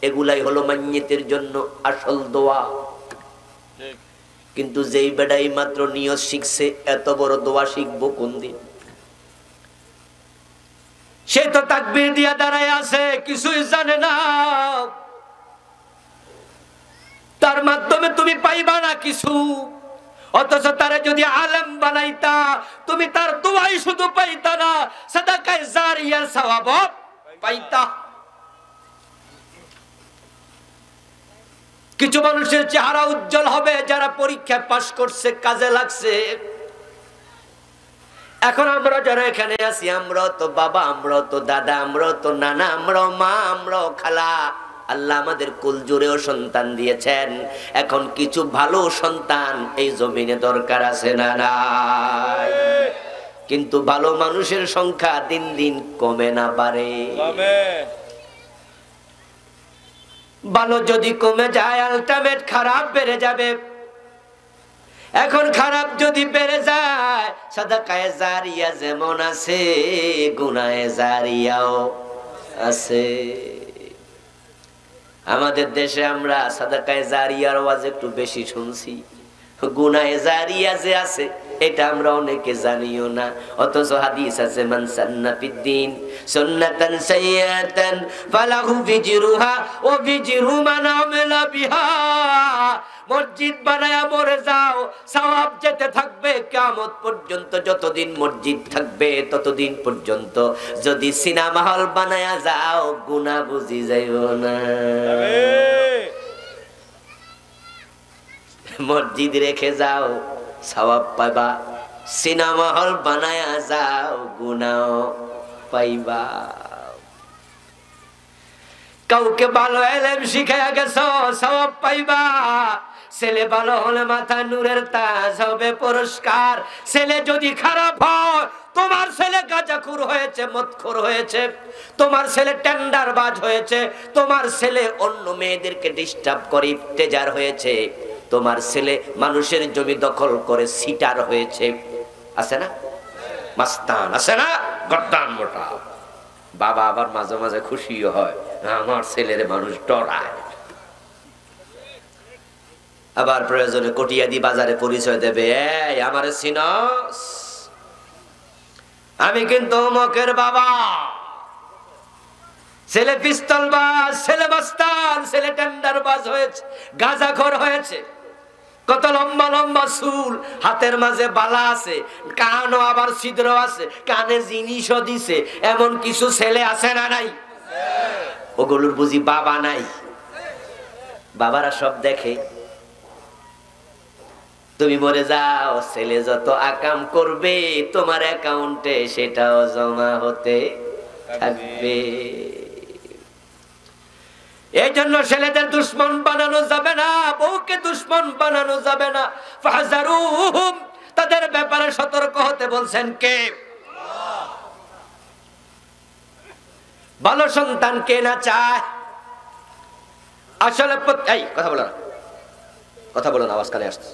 এগুলাই হলো মাইয়িতের জন্য আসল দোয়া। কিন্তু যেই বেটাই মাত্র নিয়ত শিখছে, এত বড় দোয়া শিখবো কোন দিন? সে তো তাকবীর দিয়া দাঁড়ায় আছে, কিছুই জানে না। তার মাধ্যমে তুমি পাইবা না কিছু। অথচ তারে যদি আলেম বানাইতা, তুমি তার দোয়াই শুধু পাইতা না, সাদাকায়ে জারিয়ার সওয়াব পাইতা। কিছু মানুষের চেহারা উজ্জ্বল হবে যারা পরীক্ষায় পাশ করছে, কাজে লাগছে। এখন আমরা যারা এখানে আছি, আমরা তো বাবা, আমরা তো দাদা, আমরা তো নানা, আমরা মা, আমরা খালা। আল্লাহ আমাদের কুল জুড়েও সন্তান দিয়েছেন। এখন কিছু ভালো সন্তান এই জমিনে দরকার আছে না নাই? কিন্তু ভালো মানুষের সংখ্যা দিন দিন কমে না বাড়ে? ভালো যদি কমে যায়, আলটিমেট খারাপ বেড়ে যাবে। এখন খারাপ যদি বেড়ে যায়, সাদাকায়ে জারিয়া যেমন আছে, গুনাহে জারিয়াও আছে। আমাদের দেশে আমরা সাদাকায়ে জারিয়ার আওয়াজ একটু বেশি শুনছি। গুনাহে জারিয়া যে আছে এটা আমরা অনেকে জানিও না। অথচ হাদিস আছে, মান সান্না ফিদ্দিন সুন্নাতান সাইয়্যাতান ফালাহু বিজরুহা ওয়া বিজরু মান আমিলা বিহা। মসজিদ বানায়া মরে যাও, সওয়াব যেতে থাকবে কিয়ামত পর্যন্ত। যতদিন মসজিদ থাকবে ততদিন পর্যন্ত। যদি সিনেমা হল বানায়া যাও, গুনাহ বুঝি যাইব না। মসজিদ রেখে যাও, সওয়াব পাইবা। সিনেমা হল বানায়া যাও, গুনাহ পাইবা। কাউকে ভালো ইলম শিখায়া গেছো, সওয়াব পাইবা। ছেলে ভালো হলে মাথা নূরের তাজ হবে, পুরস্কার। ছেলে যদি খারাপ হয়, তোমার ছেলে গাঁজাখোর হয়েছে, মদখোর হয়েছে, তোমার ছেলে টেন্ডারবাজ হয়েছে, তোমার ছেলে অন্য মেয়েদেরকে ডিস্টার্ব করে ইফতেজার হয়েছে, তোমার ছেলে মানুষের জমি দখল করে সিটার হয়েছে, আছে না? মাস্তান আছে না? গদ্দান মোটা। বাবা আবার মাঝে মাঝে খুশিও হয়, আমার ছেলের মানুষ ডরায়। আবার প্রয়োজনে কটিয়াদি বাজারে পরিচয় দেবে, এই আমারে চিনস, আমি কিন্তু অমকের বাবা। ছেলে পিস্তলবাজ, ছেলে মাস্তান, ছেলে টেন্ডারবাজ হয়েছে, গাঁজাখোর হয়েছে, কত লম্বা লম্বা চুল, হাতের মাঝে বালা আছে, কানও আবার ছিদ্র আছে, কানে জিনিসও দিছে। এমন কিছু ছেলে আছে না নাই? ওগুলোর বুঝি বাবা নাই? বাবারা সব দেখে। তুমি মরে যাও, ছেলে যত আকাম করবে তোমার অ্যাকাউন্টে সেটাও জমা হতে থাকবে। এই জন্য ছেলেদের দুশ্মন বানানো যাবে না, বউকে দুশ্মন বানানো যাবে না। ফাহজারুহুম, তাদের ব্যাপারে সতর্ক হতে বলছেন কে? ভালো সন্তান কে না চায়? আসলে এই কথা বলো না, কথা বলো না, আওয়াজ কানে আসছে।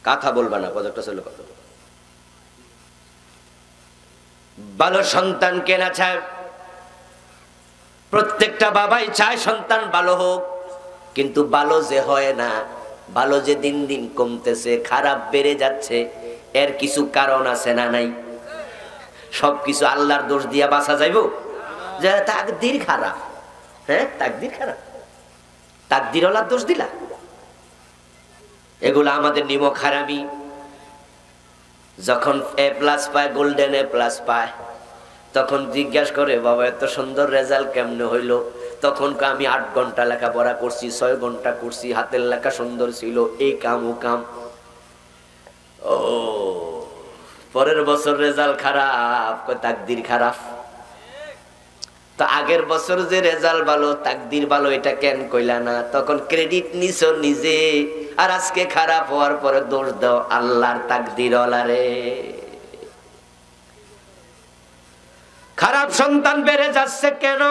কথা বলবা না, প্রজেক্টটা ছিল কথা। ভালো সন্তান কে না চায়? প্রত্যেকটা বাবাই চায় সন্তান ভালো হোক, কিন্তু ভালো যে হয় না, ভালো যে দিন দিন কমতেছে, খারাপ বেড়ে যাচ্ছে, এর কিছু কারণ আছে না নাই? সবকিছু আল্লাহর দোষ দিয়া বাঁচা যাইব? যে তাকদীর খারাপ, হ্যাঁ তাকদীর খারাপ, তাকদীরওয়ালার দোষ দিলা? এগুলো আমাদের নিমক হারামি। যখন এ প্লাস পায়, গোল্ডেন এ প্লাস পায়, তখন জিজ্ঞাসা করে, বাবা এত সুন্দর রেজাল্ট কেমনে হইলো? তখন আমি 8 ঘন্টা লেখাপড়া করছি, 6 ঘন্টা করছি, হাতের লেখা সুন্দর ছিল, এই কাম ও কাম। ও পরের বছর রেজাল্ট খারাপ, তাকদীর খারাপ। তো আগের বছর যে রেজাল্ট ভালো, তাকদীর ভালো, এটা কেন কইলা না? তখন ক্রেডিট নিছো নিজে, আর আজকে খারাপ হওয়ার পরে দোষ দাও আল্লাহর তাকদীরওয়ালারে। খারাপ সন্তান বেড়ে যাচ্ছে কেন?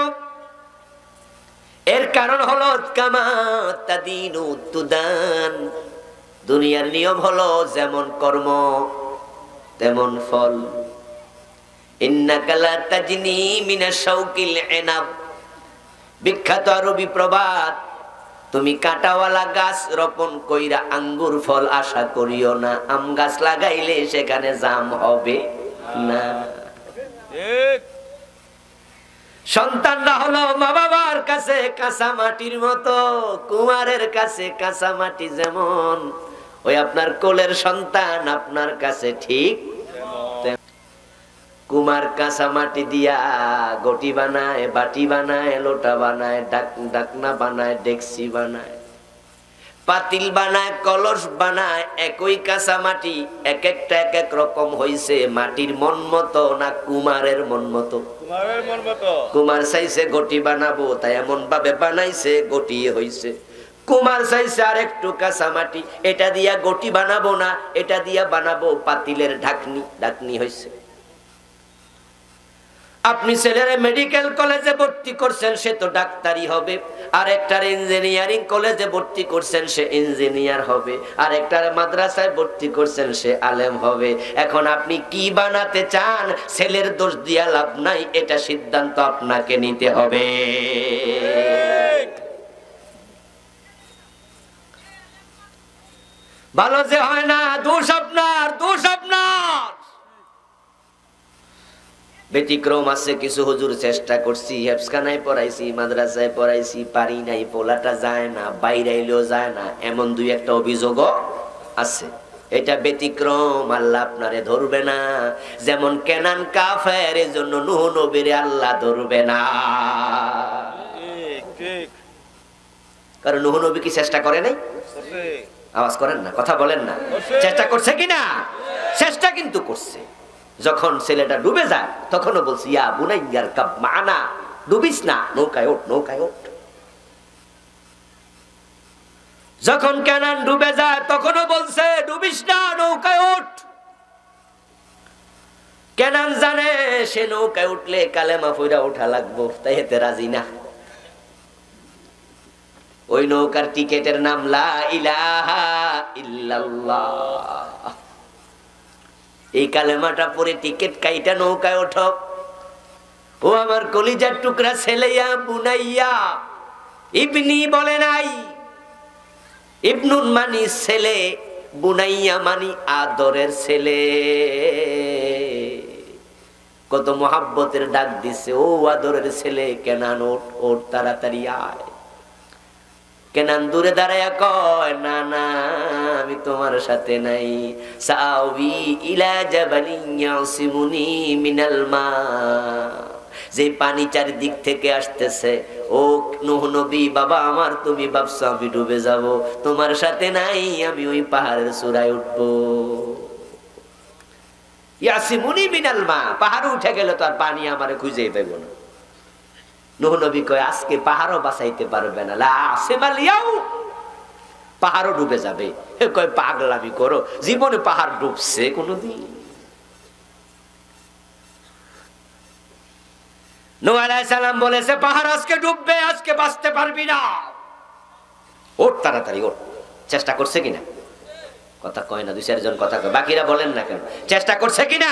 এর কারণ হলো কামা তাদিনু তুদান। দুনিয়ার নিয়ম হলো যেমন কর্ম তেমন ফল। ইন্নাকা লা তাজনি মিনাশ শাওকিল ইনাব, বিখ্যাত আরবি প্রবাদ। তুমি কাঁটাওয়ালা গাছ রোপণ কইরা আঙ্গুর ফল আশা করিও না। আম গাছ লাগাইলে সেখানে জাম হবে না। সন্তানরা হলো মা বাবার কাছে কাঁচা মাটির মতো, কুমারের কাছে কাঁচা মাটি যেমন, ওই আপনার কোলের সন্তান আপনার কাছে ঠিক কুমার কাঁচা মাটি দিয়া গটি বানায়, বাটি বানায়, লোটা বানায়, ডাকনা বানায়, ডেকসি বানায়, পাতিল বানায়, কলস বানায়। একই কাঁচা মাটি, এক একটা এক এক রকম হইছে। মাটির মন মতো না কুমারের মন মতো? কুমার চাইছে গটি বানাবো, তাই এমন ভাবে বানাইছে গটি হইছে। কুমার চাইছে আর একটু কাঁচা মাটি, এটা দিয়া গটি বানাবো না, এটা দিয়া বানাবো পাতিলের ঢাকনি, ঢাকনি হইছে। আপনি ছেলেরে মেডিকেল কলেজে ভর্তি করছেন, সে তো ডাক্তারি হবে। আর একটার ইঞ্জিনিয়ারিং কলেজে ভর্তি করছেন, সে ইঞ্জিনিয়ার হবে। আর একটার মাদ্রাসায় ভর্তি করছেন, সে আলেম হবে। এখন আপনি কি বানাতে চান? ছেলের দোষ দিয়া লাভ নাই, এটা সিদ্ধান্ত আপনাকে নিতে হবে। ভালো যে হয় না, দোষ আপনার, দোষ আপনার। ব্যতিক্রম আছে কিছু, হুজুর চেষ্টা করছি, হেফজখানায় পড়াইছি, মাদ্রাসায় পড়াইছি, পারি নাই, পোলাটা যায় না, বাইরে এলেও যায় না, এমন দুই একটা অভিযোগও আছে। এটা ব্যতিক্রম, আল্লাহ আপনারে ধরবে না। যেমন কেনান কাফের, এজন্য নূহ নবীরে আল্লাহ ধরবে না। কারণ নূহ নবী কি চেষ্টা করে নাই? আওয়াজ করেন না, কথা বলেন না। চেষ্টা করছে কিনা? চেষ্টা কিন্তু করছে। যখন ছেলেটা ডুবে যায় তখনও বলছি, ইয়া বুনাইয়ার কাব মানা, ডুবিস না, নৌকায় ওঠ, নৌকায় ওঠ। যখন কেনান ডুবে যায় তখনও বলছে, ডুবিস না, নৌকায় ওঠ। কেনান জানে সে নৌকায় উঠলে কালেমা পয়রা ওঠা লাগবো, তাই এতে রাজি না। ওই নৌকার টিকেটের নাম লা ইলাহা ইল্লাল্লাহ। এই কালেমাটা পরে টিকেট কাইটা নৌকায় ওঠো। ও আমার কলিজার টুকরা ছেলেয়া বুনাইয়া, ইবনি বলে নাই। ইবনুন মানি ছেলে, বুনাইয়া মানি আদরের ছেলে। কত মোহাব্বতের ডাক দিছে, ও আদরের ছেলে কেনান ওঠ, ওঠ তাড়াতাড়ি আয়। কেনান দূরে দাঁড়ায়া কয়, না না আমি তোমার সাথে নাই। সাউই ইলা জাবালিন ইয়াসিমুনি মিনাল মা। যে পানি চারিদিক থেকে আসতেছে, ও নূহ নবী বাবা আমার, তুমি ভাবছো আমি ডুবে যাব, তোমার সাথে নাই, আমি ওই পাহাড়ের চূড়ায় উঠবো। ইয়াসিমুনি মিনাল মা, পাহাড়ে উঠে গেলে তো আর পানি আমারে খুঁজেই পাইব না। নূহ নবী কয়, আজকে পাহাড়ও বাঁচাইতে পারবে না, লা আসিমালিয়াও, পাহাড়ও ডুবে যাবে। হে কয়, পাগলামি করো, জীবনে পাহাড় ডুবছে কোনদিন? নূহ আলাইহিস সালাম বলেছে, পাহাড় আজকে ডুববে, আজকে বাঁচতে পারবি না, ওঠ তাড়াতাড়ি ওঠ। চেষ্টা করছে কিনা? কথা কয় না, দুই চারজন কথা কয়, বাকিরা বলেন না কেন? চেষ্টা করছে কিনা?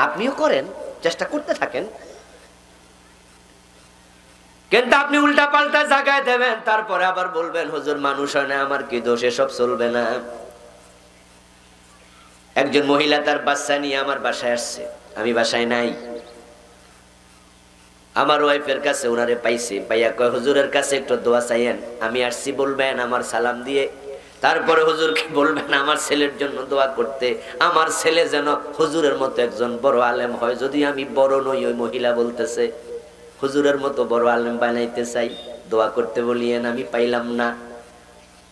আপনিও করেন, চেষ্টা করতে থাকেন। কিন্তু আপনি উল্টা পাল্টা জায়গায় দেবেন, তারপরে আবার বলবেন হুজুর মানুষ হয় না, আমার কি দোষ, এসব চলবে না। একজন মহিলা তার বাচ্চা নিয়ে আমার বাসায় আসছে, আমি বাসায় নাই। আমার ওয়াইফের কাছে ওনারে পাইছে, পাইয়া কয় হুজুরের কাছে একটু দোয়া চাইয়েন, আমি আসছি বলবেন আমার সালাম দিয়ে। তারপরে হুজুরকে বলবেন আমার ছেলের জন্য দোয়া করতে, আমার ছেলে যেন হুজুরের মতো একজন বড় আলেম হয়। যদি আমি বড় নই, ওই মহিলা বলতেছে হুজুরের মতো বড় আলেম বানাইতে চাই, দোয়া করতে বলিয়েন, আমি পাইলাম না।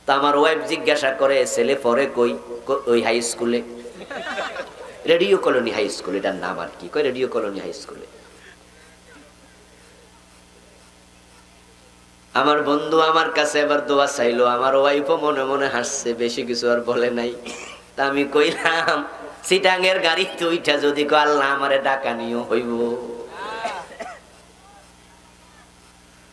তা আমার ওয়াইফ জিজ্ঞাসা করে, ছেলে পরে কই? ওই হাই স্কুলে, রেডিও কলোনি হাই স্কুল, এটার নাম আর কি, কই রেডিও কলোনি হাই স্কুলে। আমার বন্ধু আমার কাছে এবার দোয়া চাইলো, আমার ওয়াইফও মনে মনে হাসছে, বেশি কিছু আর বলে নাই। তা আমি কইলাম, সিটাঙ্গের গাড়িতে উইঠা যদি কো আল্লাহ আমারে ডাকা নিও হইব,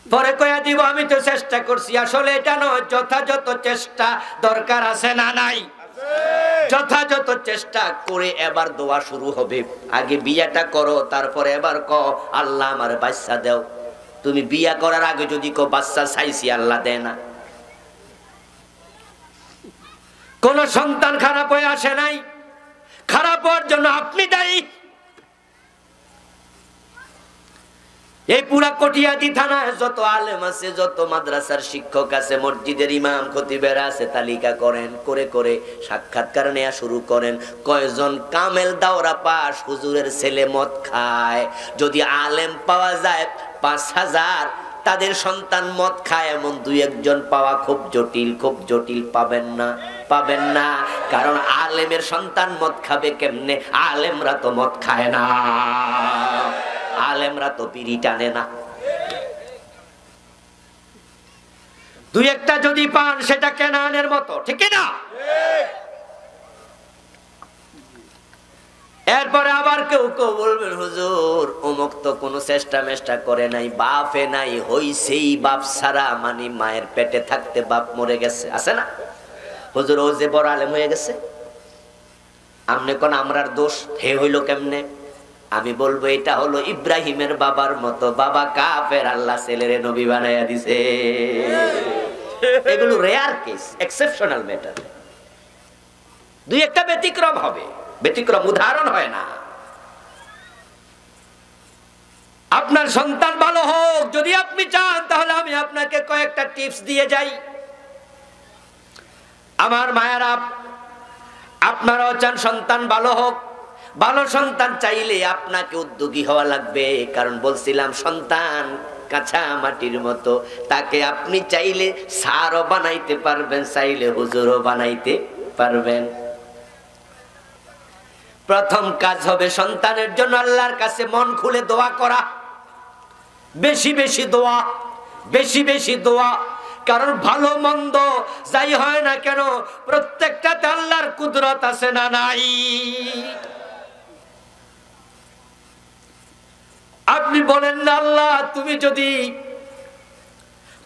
পরে কয়া দিব আমি তো চেষ্টা করছি। আসলে এটা নয়, যথাযথ চেষ্টা দরকার আছে না নাই? যথাযথ চেষ্টা করে এবার দোয়া শুরু হবে। আগে বিয়াটা করো, তারপরে এবার ক আল্লাহ আমার বাচ্চা দাও। তুমি বিয়া করার আগে যদি কো বাচ্চা চাইছি, আল্লাহ দেয় না। কোন সন্তান খারাপ হয়ে আসে নাই, খারাপ হওয়ার জন্য আপনি দায়ী। এই পুরা কটিয়াদি থানায় যত আলেম আছে, যত মাদ্রাসার শিক্ষক আছে, মসজিদের ইমাম খতিবেরা আছে, তালিকা করেন, করে করে সাক্ষাৎকার নেওয়া শুরু করেন। কয়জন কামেল দাওরা পাস হুজুরের ছেলে মদ খায়? যদি আলেম পাওয়া যায় ৫,০০০, তাদের সন্তান মদ খায় এমন দুই একজন পাওয়া খুব জটিল, খুব জটিল। পাবেন না, পাবেন না। কারণ আলেমের সন্তান মদ খাবে কেমনে? আলেমরা তো মদ খায় না, আলেমরা তো বিড়ি টানে না। দুই একটা যদি পান সেটা কেনানের মতো, ঠিক না? এরপরে আবার কেউ কেউ বলবেন হুজুর অমুক তো কোনো চেষ্টা মেষ্টা করে নাই, বাপে নাই, হইছেই বাপ ছাড়া, মানে মায়ের পেটে থাকতে বাপ মরে গেছে, আছে না? হুজুর ও যে বড় আলেম হয়ে গেছে, আমনে কোন আমরার দোষ, হে হইল কেমনে? আমি বলবো এটা হলো ইব্রাহিমের বাবার মতো, বাবা কাফের, আল্লাহ ছেলেরে নবী বানাইয়া দিছে। এগুলো রেয়ার কেস, এক্সেপশনাল ম্যাটার। দুই একটা ব্যতিক্রম হবে, ব্যতিক্রম উদাহরণ হয় না। আপনার সন্তান ভালো হোক যদি আপনি চান, তাহলে আমি আপনাকে কয়েকটা টিপস দিয়ে যাই। আমার মায়েরা, আপনারাও চান সন্তান ভালো হোক। ভালো সন্তান চাইলে আপনাকে উদ্যোগী হওয়া লাগবে, কারণ বলছিলাম সন্তান কাঁচা মাটির মতো, তাকে আপনি চাইলে সারও বানাইতে পারবেন, চাইলে হুজুরও বানাইতে পারবেন। প্রথম কাজ হবে সন্তানের জন্য আল্লাহর কাছে মন খুলে দোয়া করা, বেশি বেশি দোয়া, বেশি বেশি দোয়া। কারণ ভালো মন্দ যাই হয় না কেন, প্রত্যেকটাতে আল্লাহর কুদরত আছে না নাই? আপনি বলেন না, আল্লাহ তুমি যদি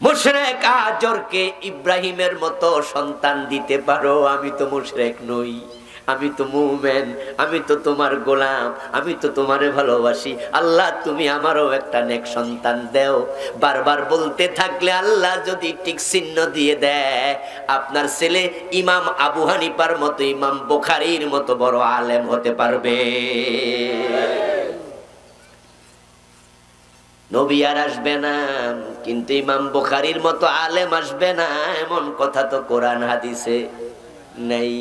মুশরিক আজরকে ইব্রাহিমের মতো সন্তান দিতে পারো, আমি তো মুশরিক নই, আমি তো মুমিন, আমি তো তোমার গোলাম, আমি তো তোমারে ভালোবাসি, আল্লাহ তুমি আমারও একটা নেক সন্তান দেও। বারবার বলতে থাকলে আল্লাহ যদি টিক চিহ্ন দিয়ে দেয়, আপনার ছেলে ইমাম আবু হানিফার মতো, ইমাম বুখারীর মতো বড় আলেম হতে পারবে। নবী আর আসবে না, কিন্তু ইমাম বুখারীর মতো আলেম আসবে না, এমন কথা তো কোরআন হাদিসে নেই।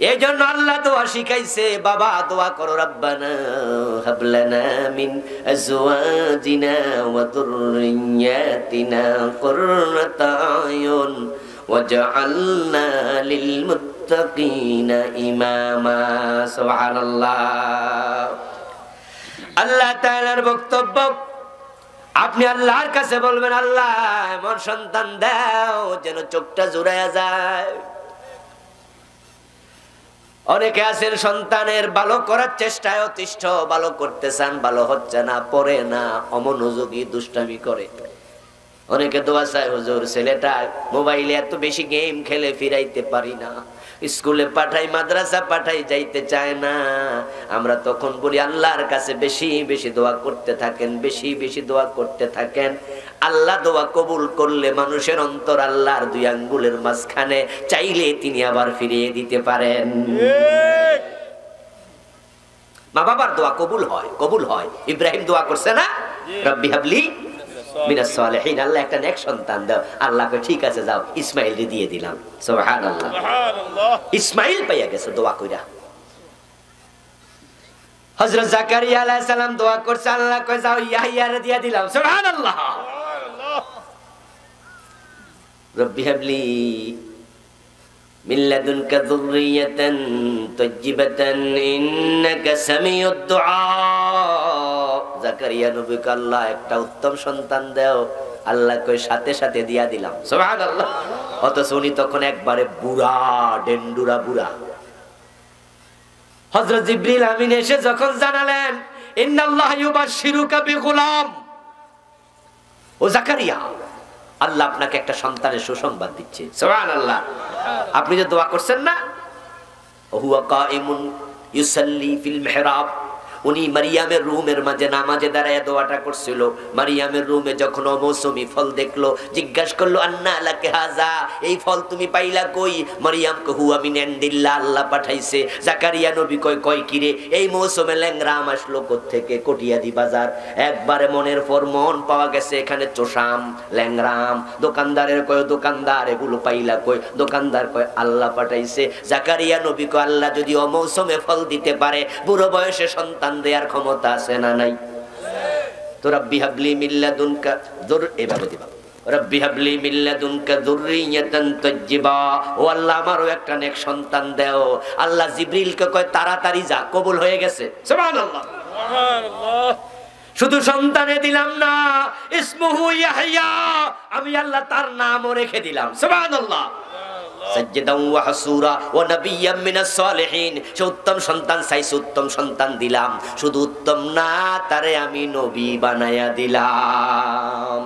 এই জন্য আল্লাহ দোয়া শিখাইছে, বাবা দোয়া করো, রব্বানা হাবলানা মিন আজওয়াজিনা ওয়া যুররিয়াতিনা কুররাতা আয়ুন ওয়াজআলনা লিল মুত্তাকিনা ইমামা। সুবহানাল্লাহ। আল্লাহ তাআলার বক্তব্য, আপনি আল্লাহর কাছে বলবেন, আল্লাহ এমন সন্তান দাও যেন চোখটা জুড়ায়া যায়। অনেকে আছেন সন্তানের ভালো করার চেষ্টায় অতিষ্ঠ, ভালো করতে চান, ভালো হচ্ছে না, পড়ে না, অমনোযোগী, দুষ্টামি করে। অনেকে দোয়া চায়, হুজুর ছেলেটা মোবাইলে এত বেশি গেম খেলে, ফিরাইতে পারি না, স্কুলে পাঠাই, মাদ্রাসা পাঠাই, যাইতে চায় না। আমরা তখন বলি আল্লাহর কাছে বেশি বেশি দোয়া করতে থাকেন, বেশি বেশি দোয়া করতে থাকেন। আল্লাহ দোয়া কবুল করলে মানুষের অন্তর আল্লাহর দুই আঙ্গুলের মাঝখানে, চাইলে তিনি আবার ফিরিয়ে দিতে পারেন। মা বাবার দোয়া কবুল হয়, কবুল হয়। ইব্রাহিম দোয়া করছে না, রব্বি হাবলি মিনাস সালিহিন, আল্লাহ একটা নেক সন্তান দাও। আল্লাহ কয় ঠিক আছে যাও, ইসমাইল দিয়ে দিলাম। সুবহানাল্লাহ, সুবহানাল্লাহ। ইসমাইল পাইয়া গেছে দোয়া কইরা। হযরত জাকারিয়া আলাইহিস সালাম দোয়া করছে, আল্লাহ কয় যাও ইয়াহইয়া দিয়ে দিলাম। সুবহানাল্লাহ, সুবহানাল্লাহ। রব্বি হাবলি মিন লাদুনকা যুররিয়াতান তাইয়্যিবাতান ইন্নাকা সামিউদ দুআ। জাকারিয়া নবীকে আল্লাহ একটা উত্তম সন্তান দাও, আল্লাহ কই সাথে সাথে দিয়া দিলাম। সুবহানাল্লাহ। অথচ উনি তখন একবারে বুড়া, ডেন্ডুরা বুড়া। হযরত জিবরিল আমিন এসে যখন জানালেন, ইন্নাল্লাহ ইউবাশশিরুকা বিগুলাম, ও জাকারিয়া আল্লাহ আপনাকে একটা সন্তানের সুসংবাদ দিচ্ছে। সুবহানাল্লাহ। আপনি যে দোয়া করছেন না, হুয়া কাইমুন ইউসাল্লি ফিল মিহরাব, উনি মারিয়ামের রুমের মাঝে নামাজে দাঁড়ায় দোয়াটা করছিল। মারিয়ামের রুমে যখন অমৌসুমী ফল দেখলো, জিজ্ঞাসা করলো, আন্না লাকে হাজা, এই ফল তুমি পাইলা কই? মারিয়াম কে হুয়া মিন ইনদিল্লাহ, আল্লাহ পাঠাইছে। জাকারিয়া নবী কয়, কয় কিরে এই মৌসুমে ল্যাংরাম আসলো কোত্থেকে? কটিয়াদি বাজার। একবারে মনের পর মন পাওয়া গেছে, এখানে চোষাম, ল্যাংরাম। দোকানদারের কয়, দোকানদার এগুলো পাইলা কই? দোকানদার কয় আল্লাহ পাঠাইছে। জাকারিয়া নবী কয়, আল্লাহ যদি অমৌসুমে ফল দিতে পারে, বুড়ো বয়সে সন্তান দেয়ার ক্ষমতা আছে না নাই? তো রব্বি হাবলি মিন লাদুনকা এভাবে দিবা, রব্বি হাবলি মিন লাদুনকা যুররিয়াতান তাইয়্যিবা, ও আল্লাহ আমারও একটা নেক সন্তান দাও। আল্লাহ জিবরিলকে কয় তাড়াতাড়ি যা, কবুল হয়ে গেছে। সুবহানাল্লাহ, সুবহানাল্লাহ। শুধু সন্তানে দিলাম না, ইসমুহু ইয়াহইয়া, আমি আল্লাহ তার নামও রেখে দিলাম। সুবহানাল্লাহ। সাজ্জাদান ওয়া হাসুরা ওয়া নাবিয়্যাম মিনাস সালিহিন, সে উত্তম সন্তান চাইছে, উত্তম সন্তান দিলাম। শুধু উত্তম না, তারে আমি নবী বানায়া দিলাম।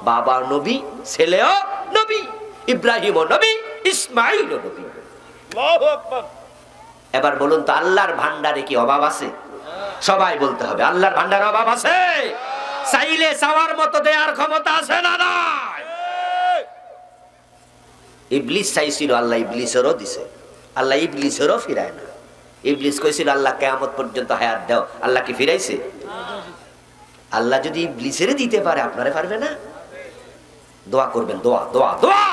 বাবা নবী, ছেলেও নবী, ইব্রাহিমও নবী, ইসমাঈলও নবী। আল্লাহু আকবার। এবার বলুন তো, আল্লাহর ভান্ডারে কি অভাব আছে? সবাই বলতে হবে, আল্লাহর ভান্ডারে অভাব আছে? চাইলে চাওয়ার মতো দেয়ার ক্ষমতা আছে না নাই? ইবলিস চাইছিল, আল্লাহ ইবলিসেরও দিছে, আল্লাহ ইবলিসেরও ফিরায় না। ইবলিস কইছিল আল্লাহ কিয়ামত পর্যন্ত হায়াত দাও, আল্লাহ কি ফিরাইছে? আল্লাহ যদি ইবলিসেরে দিতে পারে আপনারে পারবে না? দোয়া করবেন, দোয়া দোয়া দোয়া।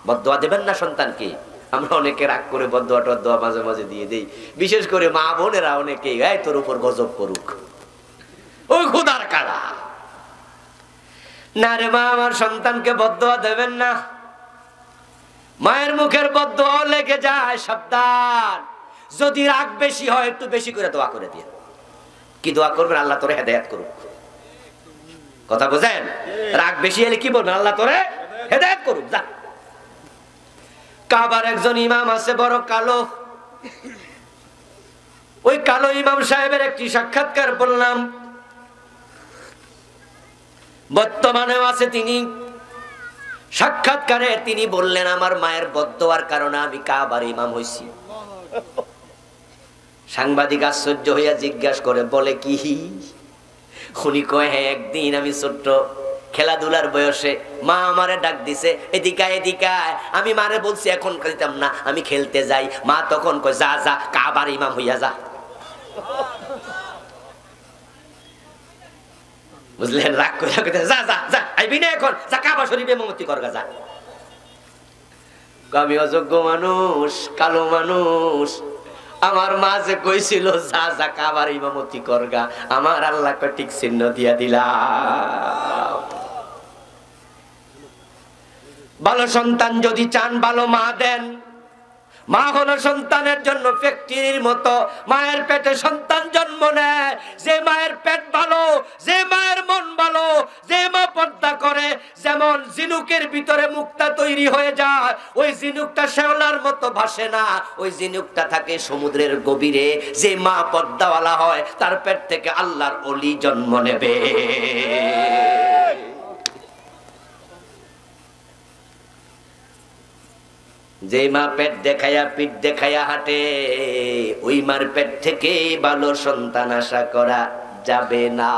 বদদোয়া দেবেন না সন্তানকে। আমরা অনেকে রাগ করে বদদোয়া টদদোয়া মাঝে মাঝে দিয়ে দেই, বিশেষ করে মা বোনেরা অনেকে, এই তোর উপর গজব করুক, ওই খোদার কারা। না রে মা, আমার সন্তানকে বদদোয়া দেবেন না। মায়ের মুখের বদদোয়া লেগে যায়, সাবধান। যদি রাগ বেশি হয় একটু বেশি করে দোয়া করে দিয়ে। কি দোয়া করবেন? আল্লাহ তোরে হেদায়েত করুক। কথা বুঝেন? রাগ বেশি হলে কি বলবেন? আল্লাহ তোরে হেদায়েত করুক। যা। কাবার একজন ইমাম আছে বড় কালো, ওই কালো ইমাম সাহেবের একটি সাক্ষাৎকার বললাম, বর্তমানেও আছে তিনি। সাক্ষাৎকারে তিনি বললেন আমার মায়ের বদদোয়ার কারণে আমি কাবার ইমাম হইছি। সাংবাদিক আশ্চর্য হইয়া জিজ্ঞাসা করে, বলে কি? উনি কয়, হ্যাঁ, একদিন আমি ছোট্ট খেলাধুলার বয়সে মা আমারে ডাক দিছে, এদিকে এদিকে। আমি মারে বলছি এখন খেলতাম না, আমি খেলতে যাই। মা তখন কয়, যা যা কাবার ইমাম হইয়া যা। বুঝলেন? রাগ করে যা যা যা, আইবি না এখন, যা কাবা শরীফে ইমামতি করগা যা। আমি অযোগ্য মানুষ, কালো মানুষ, আমার মা যে কইছিল যা যা কাবার ইমামতি করগা, আমার আল্লাহ ঠিক চিহ্ন দিয়া দিলাম। ভালো সন্তান যদি চান, ভালো মা দেন। মা হলো সন্তানের জন্য ফ্যাক্টরির মতো। মায়ের পেটে সন্তান জন্ম নেয়, যে মায়ের পেট ভালো, যে মায়ের মন ভালো, যে মা পর্দা করে, যেমন ঝিনুকের ভিতরে মুক্তা তৈরি হয়ে যায়, ওই ঝিনুকটা শ্যাওলার মতো ভাসে না, ওই ঝিনুকটা থাকে সমুদ্রের গভীরে। যে মা পর্দাওয়ালা হয় তার পেট থেকে আল্লাহর ওলি জন্ম নেবে। যে মা পেট দেখায়া পিঠ দেখায়া হাঁটে, ওই মার পেট থেকে ভালো সন্তান আশা করা যাবে না।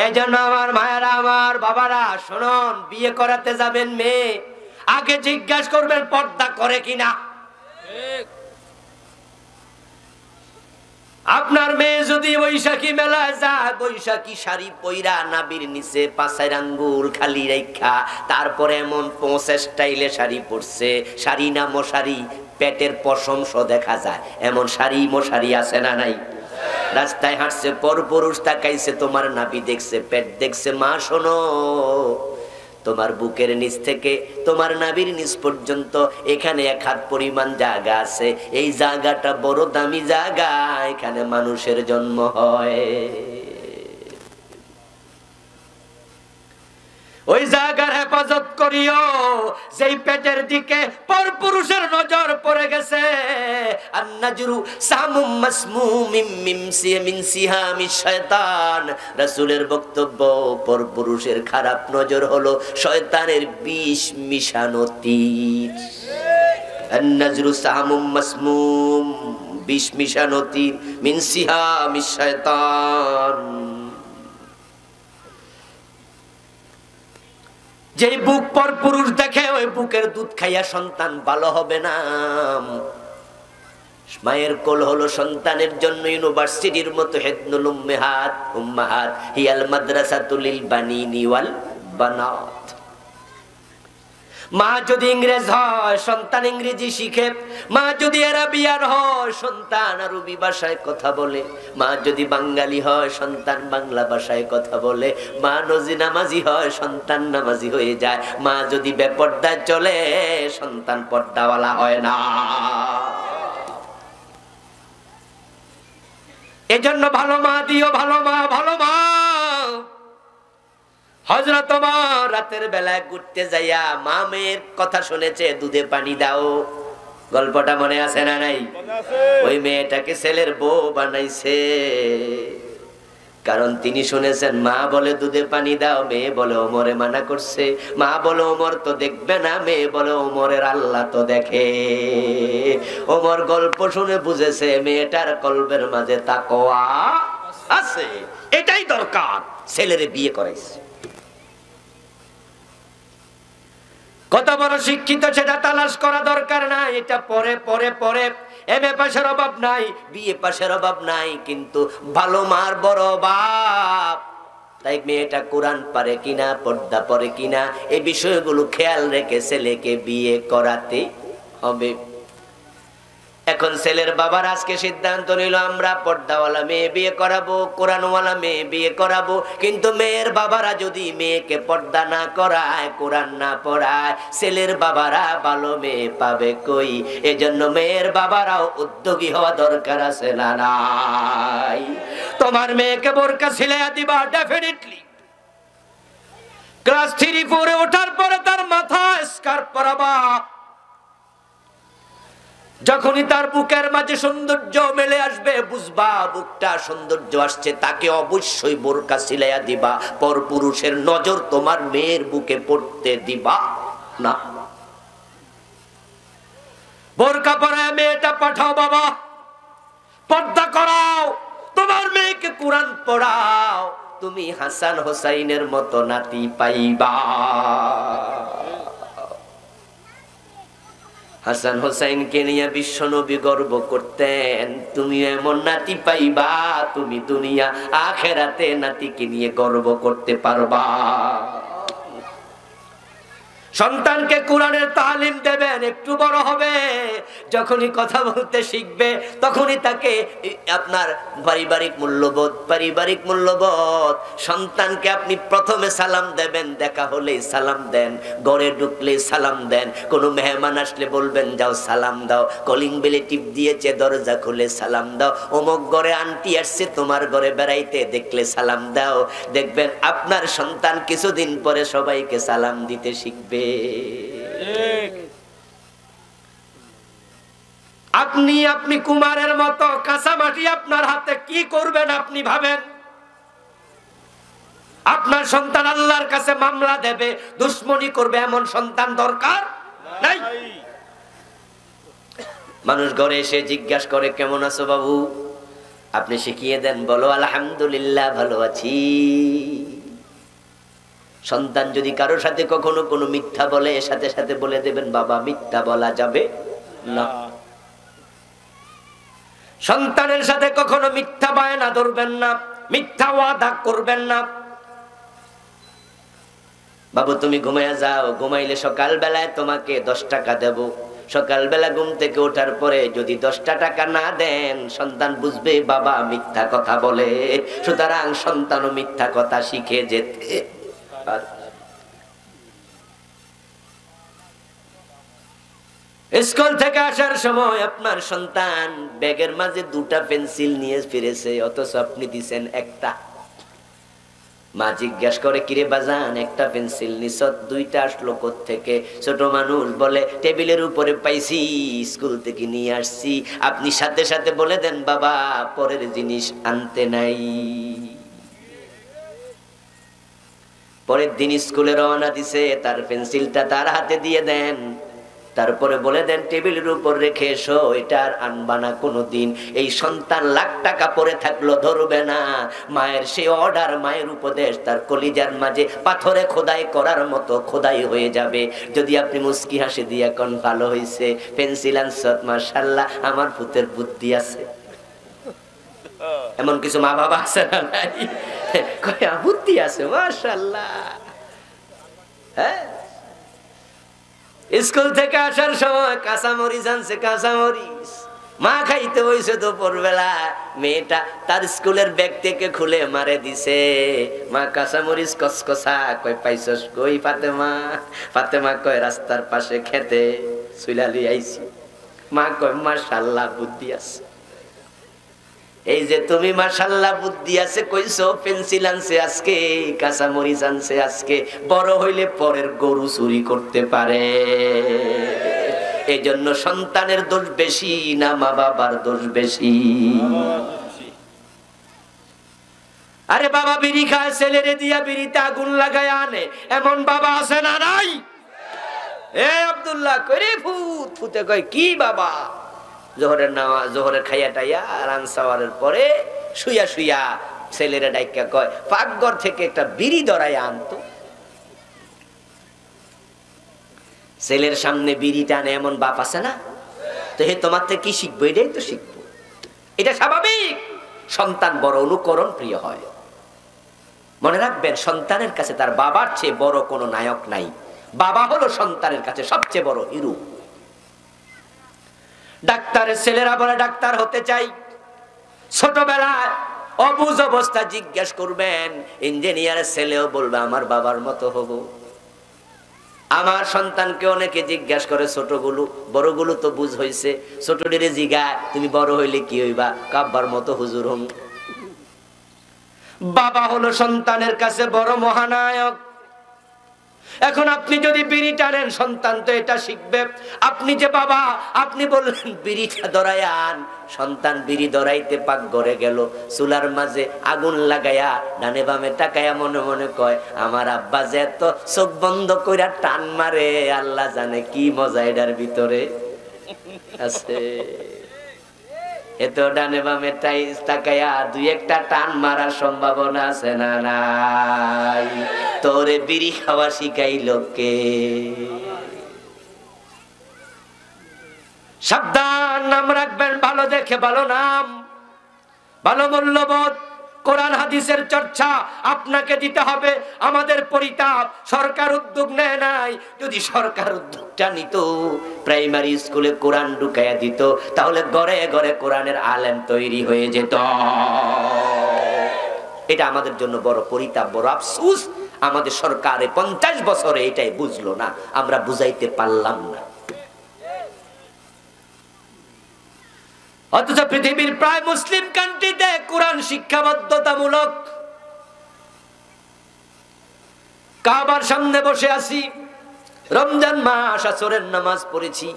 এই জন্য আমার মায়েরা, আমার বাবারা, শুনুন, বিয়ে করাতে যাবেন মেয়ে, আগে জিজ্ঞাসা করবেন পর্দা করে কিনা। আপনার মেয়ে যদি বৈশাখী মেলায় যায়, বৈশাখী শাড়ি পইরা নাবির নিচে 5 আঙ্গুল খালি রেখা, তারপরে এমন 5 স্টাইলে শাড়ি পরছে, শাড়ি না মশারি, পেটের পশম দেখা যায়, এমন শাড়ি মশারি আছে না নাই? রাস্তায় হাঁটছে, পরপুরুষ তাকাইছে, তোমার নাভি দেখছে, পেট দেখছে। মা শোনো, তোমার বুকের নিচ থেকে তোমার নাভির নিচ পর্যন্ত এখানে 1 হাত পরিমাণ জায়গা আছে। এই জায়গাটা বড় দামি জায়গা, এখানে মানুষের জন্ম হয়। ওই জায়গার হেফাজত করিও। যেই পেটের দিকে পরপুরুষের নজর পড়ে গেছে, আন-নাজরু সামুম মাসমুমিম মিন সিহামিশ শয়তান। রাসূলের বক্তব্য, পরপুরুষের খারাপ নজর হলো শয়তানের বিষ মিশানো তীর। আন-নাজরু সামুম মাসমুম, বিষ মিশানো তীর, মিন সিহামিশ শয়তান। যেই বুক পর পুরুষ দেখে, ওই বুকের দুধ খাইয়া সন্তান ভালো হবে না। মায়ের কোল হলো সন্তানের জন্য ইউনিভার্সিটির মতো। হেদনুল উম্মাহাত হিয়াল মাদ্রাসাতুল লিল বানিনি ওয়াল বানাত। মা যদি ইংরেজ হয়, সন্তান ইংরেজি শিখে। মা যদি আরবিয়ান হয়, সন্তান আরবি ভাষায় কথা বলে। মা যদি বাঙালি হয়, সন্তান বাংলা ভাষায় কথা বলে। মা যদি নামাজি হয়, সন্তান নামাজি হয়ে যায়। মা যদি বেপর্দায় চলে, সন্তান পর্দাওয়ালা হয় না। এজন্য ভালো মা দিও, ভালো মা, ভালো মা। হযরত ওমর রাতের বেলায় ঘুরতে যাইয়া মা মেয়ের কথা শুনেছে, দুধে পানি দাও। গল্পটা মনে আছে না নাই? ওই মেয়েটাকে ছেলের বউ বানাইছে, কারণ তিনি শুনেছেন মা বলে দুধে পানি দাও, মেয়ে বলে ওমরে মানা করছে। মা বলে ওমর তো দেখবে না, মেয়ে বলে ওমরের আল্লাহ তো দেখে। ওমর গল্প শুনে বুঝেছে মেয়েটার কলবের মাঝে তাকওয়া আছে, এটাই দরকার। ছেলেরে বিয়ে করাইছে। কত বড় শিক্ষিত সেটা তালাশ করা দরকার নাই, এটা পরে পরে পরে। এমএ পাশের অভাব নাই, বিএ পাশের অভাব নাই, কিন্তু ভালো মার বড় অভাব। তাই মেয়েটা কোরআন পারে কিনা, পর্দা পরে কিনা, এই বিষয়গুলো খেয়াল রেখে ছেলেকে বিয়ে করাতে হবে। এখন ছেলের বাবার আজকে সিদ্ধান্ত নিল আমরা পর্দাওয়ালা মেয়ে বিয়ে করাবো, কোরআনওয়ালা মেয়ে বিয়ে করাবো। কিন্তু মেয়ের বাবারা যদি মেয়েকে পর্দা না করায়, কোরআন না পড়ায়, ছেলের বাবারা ভালো মেয়ে পাবে কই? এজন্য মেয়ের বাবারাও উদ্যোগী হওয়া দরকার আছে না নাই? তোমার মেয়েকে বোরকা সিলাইয়া দিবা ডেফিনেটলি। ক্লাস 3-4 ওঠার পরে তার মাথায় স্কার্ফ পরাবা। যখনই তার বুকের মাঝে সৌন্দর্য মেলে আসবে, বুঝবা বুকটা সৌন্দর্য আসছে, তাকে অবশ্যই বোরকা সিলাইয়া দিবা। পরপুরুষের নজর তোমার মেয়ের বুকে পড়তে দিবা না। বোরকা পরায় মেয়েটা পাঠাও বাবা, পর্দা করাও, তোমার মেয়েকে কোরআন পড়াও, তুমি হাসান হোসাইনের মতো নাতি পাইবা। হাসান হোসাইনকে নিয়ে বিশ্বনবী গর্ব করতেন, তুমি এমন নাতি পাইবা, তুমি দুনিয়া আখেরাতে নাতিকে নিয়ে গর্ব করতে পারবা। সন্তানকে কোরআনের তালিম দেবেন, একটু বড় হবে, যখনই কথা বলতে শিখবে তখনই তাকে আপনার পারিবারিক মূল্যবোধ সন্তানকে আপনি প্রথমে সালাম দেবেন, দেখা হলেই সালাম দেন, ঘরে ঢুকলেই সালাম দেন, কোনো মেহমান আসলে বলবেন যাও সালাম দাও, কলিং বেলে টিপ দিয়েছে দরজা খুলে সালাম দাও, অমুক ঘরে আন্টি আসছে তোমার ঘরে বেড়াইতে, দেখলে সালাম দাও। দেখবেন আপনার সন্তান কিছুদিন পরে সবাইকে সালাম দিতে শিখবে। আপনি কুমারের মতো কাঁচামাটি আপনার হাতে কি করবেন আপনি ভাবেন? আপনার সন্তান আল্লাহর কাছে মামলা দেবে, দুশ্মনী করবে, এমন সন্তান দরকার নাই। মানুষ ঘরে এসে জিজ্ঞাসা করে কেমন আছো বাবু, আপনি শিখিয়ে দেন, বলো আলহামদুলিল্লাহ ভালো আছি। সন্তান যদি কারোর সাথে কখনো কোনো মিথ্যা বলে, সাথে সাথে বলে দেবেন বাবা মিথ্যা বলা যাবে না। সন্তানের সাথে কখনো মিথ্যা বায়না ধরবেন না, মিথ্যা ওয়াদা করবেন না। বাবু তুমি ঘুমাইয়া যাও, ঘুমাইলে সকাল বেলায় তোমাকে 10 টাকা দেব। সকালবেলা ঘুম থেকে ওঠার পরে যদি 10 টাকা না দেন, সন্তান বুঝবে বাবা মিথ্যা কথা বলে। সুতরাং সন্তানও মিথ্যা কথা শিখে যেতে। স্কুল থেকে আসার সময় আপনার সন্তান ব্যাগের মাঝে 2টা পেন্সিল নিয়ে ফিরেছে, অথচ আপনি দিছেন একটা। মা জিজ্ঞাসা করে কিরে বাজান একটা পেন্সিল নিছ, 2টা আসলো কোত্থেকে? ছোট মানুষ বলে টেবিলের উপরে পাইছি, স্কুল থেকে নিয়ে আসছি। আপনি সাথে সাথে বলে দেন বাবা পরের জিনিস আনতে নাই। পরের দিন স্কুলে রওনা দিছে, তার পেন্সিলটা তার হাতে দিয়ে দেন, তারপরে বলে দেন টেবিলের উপর রেখে এসো, এটা আর আনবা না কোনোদিন। এই সন্তান লাখ টাকা পরে থাকলো ধরবে না। মায়ের সেই অর্ডার, মায়ের উপদেশ তার কলিজার মাঝে পাথরে খোদাই করার মতো খোদাই হয়ে যাবে। যদি আপনি মুস্কি হাসি দিয়ে কোন ভালো হয়েছে পেন্সিল আনছত, মাশাআল্লাহ আমার পুতের বুদ্ধি আছে, এমন কিছু মা বাবা আছে না নাই? কয় বুদ্ধি আছে মাশাআল্লাহ। হ্যাঁ, স্কুল থেকে আসার সময় কাঁচামরিচ আনছে, কাঁচামরিচ মা খাইতে হয়েছে দুপুর বেলা। মেয়েটা তার স্কুলের ব্যাগ থেকে খুলে মারে দিছে। মা কাঁচামরিচ কসকসা, কই পাইছস কই ফাতেমা? ফাতেমা কয় রাস্তার পাশে খেতে চুলালি আইছি। মা কয় মাশাআল্লাহ বুদ্ধি আছে। এই যে তুমি মাশাআল্লাহ বুদ্ধি আছে কইছো, পেন্সিল আনছে আজকে, কাঁচামরিচ আনছে আজকে, বড় হইলে পরের গরু চুরি করতে পারে। এই জন্য সন্তানের দোষ বেশি না মা বাবার দোষ বেশি? আরে বাবা বিড়ি খায়, ছেলেরে দিয়া বিড়িতে আগুন লাগায় আনে, এমন বাবা আছে না নাই? এ আব্দুল্লাহ কইরে ফুত ফুতে কয় কি বাবা? জোহরের নামাজ, জোহরের খাইয়া টাইয়া রানসাওয়ারের পরে শুইয়া শুইয়া ছেলেরা ডাইকা কয় পাকঘর থেকে একটা বিড়ি ধরাইয়া আনতো। ছেলের সামনে বিড়ি টানে এমন বাপ আছে না? তো হে তোমার থেকে কি শিখবো? এটাই তো শিখবো, এটা স্বাভাবিক। সন্তান বড় অনুকরণ প্রিয় হয়। মনে রাখবেন, সন্তানের কাছে তার বাবার চেয়ে বড় কোনো নায়ক নাই। বাবা হলো সন্তানের কাছে সবচেয়ে বড় হিরো। ডাক্তারের ছেলেরা বলে ডাক্তার হতে চাই, ছোটবেলায় অবুঝ অবস্থা জিজ্ঞেস করবেন। ইঞ্জিনিয়ারের ছেলেও বলবে আমার বাবার মতো হব। আমার সন্তানকে অনেকে জিজ্ঞাসা করে, ছোটগুলো বড়গুলো তো বুঝ হইছে, ছোটটিরে জিগায় তুমি বড় হইলে কি হইবা? কাব্বার মতো হুজুর হম। বাবা হলো সন্তানের কাছে বড় মহানায়ক। এখন আপনি যদি বিড়ি টানেন, সন্তান তো এটা শিখবে। আপনি যে বাবা, আপনি বললেন বিড়িটা ধরায় আন, সন্তান বিড়ি ধরাইতে পাক ঘরে গেল, চুলার মাঝে আগুন লাগাইয়া ডানে বামে তাকায়া মনে মনে কয় আমার আব্বা যে এত চোখ বন্ধ কইরা টান মারে, আল্লাহ জানে কি মজা এটার ভিতরে আছে। এত ডানে বামে তাকায়া দুই একটা টান মারার সম্ভাবনা আছে না নাই? তোরে বিড়ি খাওয়া শিখাইল কে? সাবধান, নাম রাখবেন ভালো দেখে, ভালো নাম, ভালো মূল্যবোধ। কোরআন হাদিসের চর্চা আপনাকে দিতে হবে। আমাদের পরিতাপ, সরকার উদ্যোগ নেয় নাই। যদি সরকার উদ্যোগটা নিত, প্রাইমারি স্কুলে কোরআন ঢুকাইয়া দিত, তাহলে ঘরে ঘরে কোরআনের আলেম তৈরি হয়ে যেত। এটা আমাদের জন্য বড় পরিতাপ, বড় আফসোস। আমাদের সরকারে 50 বছরে এটাই বুঝলো না, আমরা বুঝাইতে পারলাম না। অথচ পৃথিবীর প্রায় মুসলিম কান্ট্রিতে কোরআন শিক্ষা বাধ্যতামূলক। কাবার সামনে বসে আছি, রমজান মাস, আসরের নামাজ পড়েছি।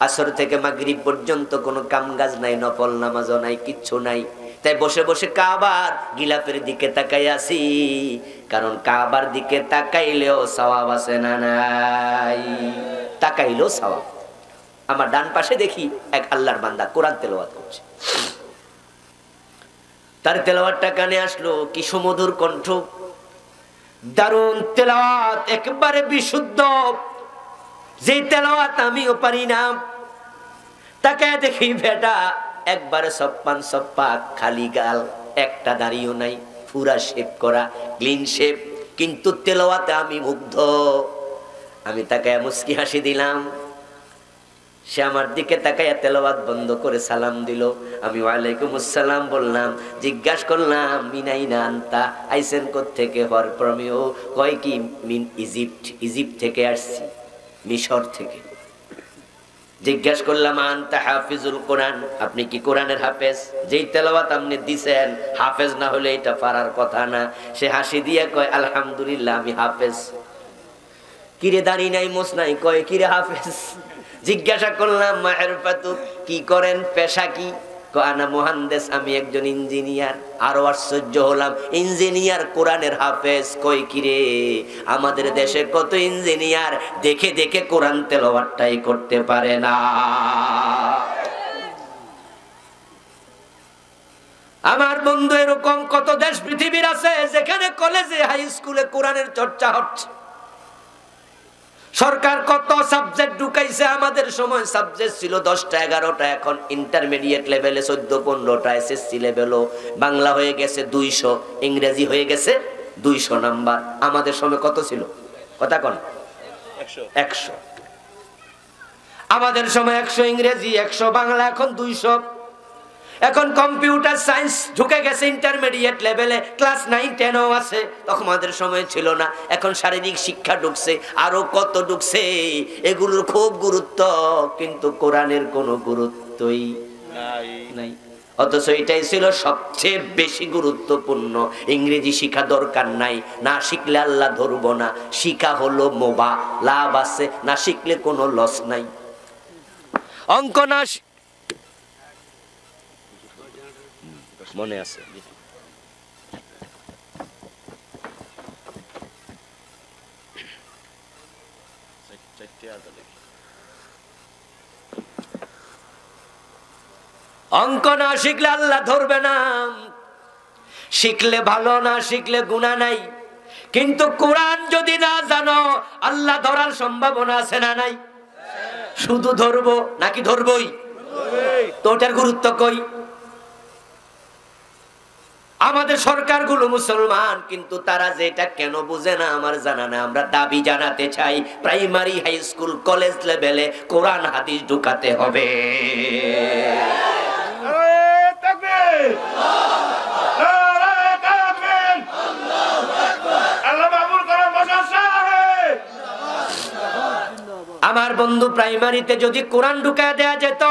আসর থেকে মাগরিব পর্যন্ত কোনো কাম কাজ নাই, নফল নামাজও নাই, কিচ্ছু নাই। তাই বসে বসে কাবার গিলাফের দিকে তাকাই আছি, কারণ কাবার দিকে তাকাইলেও সওয়াব আছে না নাই? তাকাইলেও সওয়াব। আমার ডান পাশে দেখি এক আল্লাহর বান্দা কোরআন তেলাওয়াত করছে। তার তেলাওয়াতটা কানে আসলো, কি সুমধুর কণ্ঠ, দারুণ তেলাওয়াত, একেবারে বিশুদ্ধ, যে তেলাওয়াত আমিও পারি না। তাকে দেখি বেটা একবারে সপ্পান সপ্পা, খালি গাল, একটা দাড়িও নাই, পুরা শেভ করা, ক্লিন শেভ, কিন্তু তেলাওয়াতে আমি মুগ্ধ। আমি তাকে মুস্কি হাসি দিলাম, সে আমার দিকে তাকাইয়া তেলাওয়াত বন্ধ করে সালাম দিল। আমি ওয়ালাইকুম আসসালাম বললাম। জিজ্ঞাসা করলাম মিনাইনা আনতা, আইসেন কোত্থেকে? হর প্রমিও, কয় কি মিন ইজিপ্ট, ইজিপ্ট থেকে আসছি, মিশর থেকে। জিজ্ঞাসা করলাম আনতা হাফিজুল কোরআন, আপনি কি কোরআনের হাফেজ? যেই তেলাওয়াত আপনি দিছেন, হাফেজ না হলে এটা পারার কথা না। সে হাসি দিয়ে কয় আলহামদুলিল্লাহ আমি হাফেজ। কিরে দাড়ি নাই মোছ নাই? কয় কিরে হাফেজ। জিজ্ঞাসা করলাম মাহরফাতু, কি করেন, পেশা কি? আনা মুহান্দিস, আমি একজন ইঞ্জিনিয়ার। আরো আশ্চর্য হলাম, ইঞ্জিনিয়ার কোরআনের হাফেজ। কই কিরে, আমাদের দেশে কত ইঞ্জিনিয়ার দেখে দেখে কোরআন তেলাওয়াতটাই করতে পারে না। আমার বন্ধু, এরকম কত দেশ পৃথিবীর আছে যেখানে কলেজে হাই স্কুলে কোরআনের চর্চা হচ্ছে। সরকার কত সাবজেক্ট ঢুকাইছে। আমাদের সময় সাবজেক্ট ছিল 10টা 11টা, এখন ইন্টারমিডিয়েট লেভেলে 14-15টা, এসএসসি লেভেলও। বাংলা হয়ে গেছে 200, ইংরেজি হয়ে গেছে 200 নাম্বার। আমাদের সময় কত ছিল? কথা কোন? 100। আমাদের সময় 100 ইংরেজি, 100 বাংলা, এখন 200। এখন কম্পিউটার সায়েন্স ঢুকে গেছে ইন্টারমিডিয়েট লেভেলে, ক্লাস 9-10ও আছে, তখন আমাদের সময় ছিল না। এখন শারীরিক শিক্ষা ঢুকছে, আরো কত ঢুকছে, এগুলোর খুব গুরুত্ব, কিন্তু কোরআনের কোনো গুরুত্বই নাই। অথচ এটাই ছিল সবচেয়ে বেশি গুরুত্বপূর্ণ। ইংরেজি শিখা দরকার নাই, না শিখলে আল্লাহ ধরবো না। শিখা হলো মোবা, লাভ আছে, না শিখলে কোনো লস নাই। অঙ্ক না মনে আছে, অঙ্ক না শিখলে আল্লাহ ধরবে না। শিখলে ভালো, না শিখলে গুনাহ নাই। কিন্তু কোরআন যদি না জানো আল্লাহ ধরার সম্ভাবনা আছে না নাই? শুধু ধরবো নাকি ধরবই? তো ওটার গুরুত্ব কই? আমাদের সরকারগুলো মুসলমান, কিন্তু তারা যেটা কেন বুঝে না আমার জানা না। আমরা দাবি জানাতে চাই প্রাইমারি, হাই স্কুল, কলেজ লেভেলে কোরআন হাদিস ঢুকাতে হবে। আমার বন্ধু প্রাইমারিতে যদি কোরআন ঢুকায় দেয়া যেত,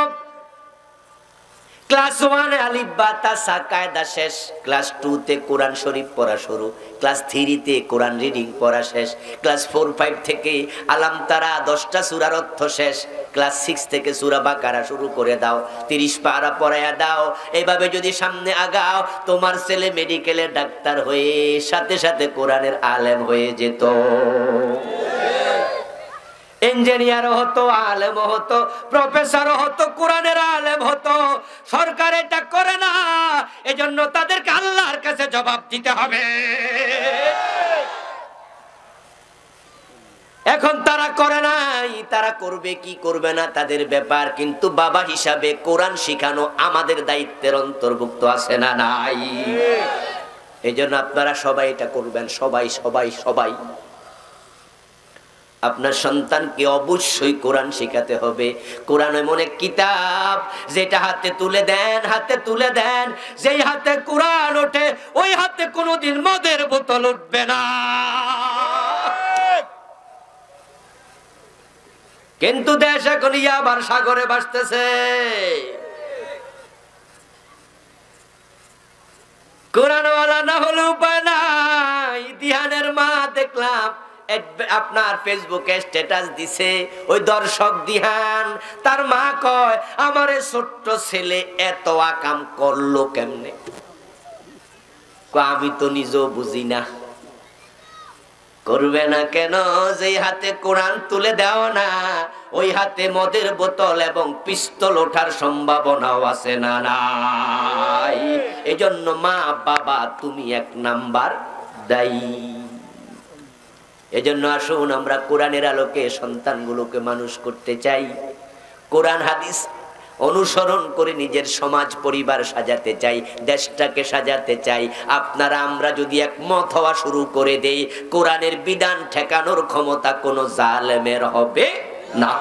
ক্লাস 1 আলিফ বা তা সা কায়দা শেষ, ক্লাস 2 তে কোরআন শরীফ পড়া শুরু, ক্লাস 3 তে কোরআন রিডিং পড়া শেষ, ক্লাস 4 5 থেকে আলাম তারা 10টা সূরার অর্থ শেষ, ক্লাস 6 থেকে সূরা বাকারা শুরু করে দাও, 30 পারা পড়ায়া দাও। এইভাবে যদি সামনে আগাও, তোমার ছেলে মেডিকেলে ডাক্তার হয়ে সাথে সাথে কোরআনের আলেম হয়ে যেত, ইঞ্জিনিয়ার হতো, আলেম হতো, প্রফেসর হতো, কোরআনের আলেম হতো। সরকার এটা করে না, এজন্য তাদেরকে আল্লাহর কাছে জবাব দিতে হবে। এখন তারা করে নাই, তারা করবে কি করবে না তাদের ব্যাপার, কিন্তু বাবা হিসাবে কোরআন শিখানো আমাদের দায়িত্বের অন্তর্ভুক্ত আছে না নাই? এজন্য আপনারা সবাই এটা করবেন, সবাই সবাই সবাই। আপনার সন্তানকে অবশ্যই কোরআন শেখাতে হবে। কোরআন এমন এক কিতাব যেটা হাতে তুলে দেন, যেই হাতে কোরআন ওঠে ওই হাতে কোনোদিন মদের বোতল উঠবে না। কিন্তু দেশ এখন ইয়াবার সাগরে ভাসতেছে। কোরআনওয়ালা না হলে উপায় নাই। দিহানের মা দেখলাম আপনার ফেসবুকে স্ট্যাটাস দিছে, ওই দর্শক দিহান, তার মা কয় আমারে ছোট্ট ছেলে এত আকাম করলো কেমনে? আমি তো নিজেও বুঝি না। করবে না কেন? যেই হাতে কোরআন তুলে দাও না ওই হাতে মদের বোতল এবং পিস্তল ওঠার সম্ভাবনাও আছে না নাই? এজন্য মা বাবা তুমি 1 নাম্বার দায়ী। এজন্য আসুন আমরা কোরআনের আলোকে সন্তানগুলোকে মানুষ করতে চাই, কোরআন হাদিস অনুসরণ করে নিজের সমাজ পরিবার সাজাতে চাই, দেশটাকে সাজাতে চাই। আপনারা আমরা যদি একমত হওয়া শুরু করে দেই, কোরআনের বিধান ঠেকানোর ক্ষমতা কোনো জালেমের হবে না।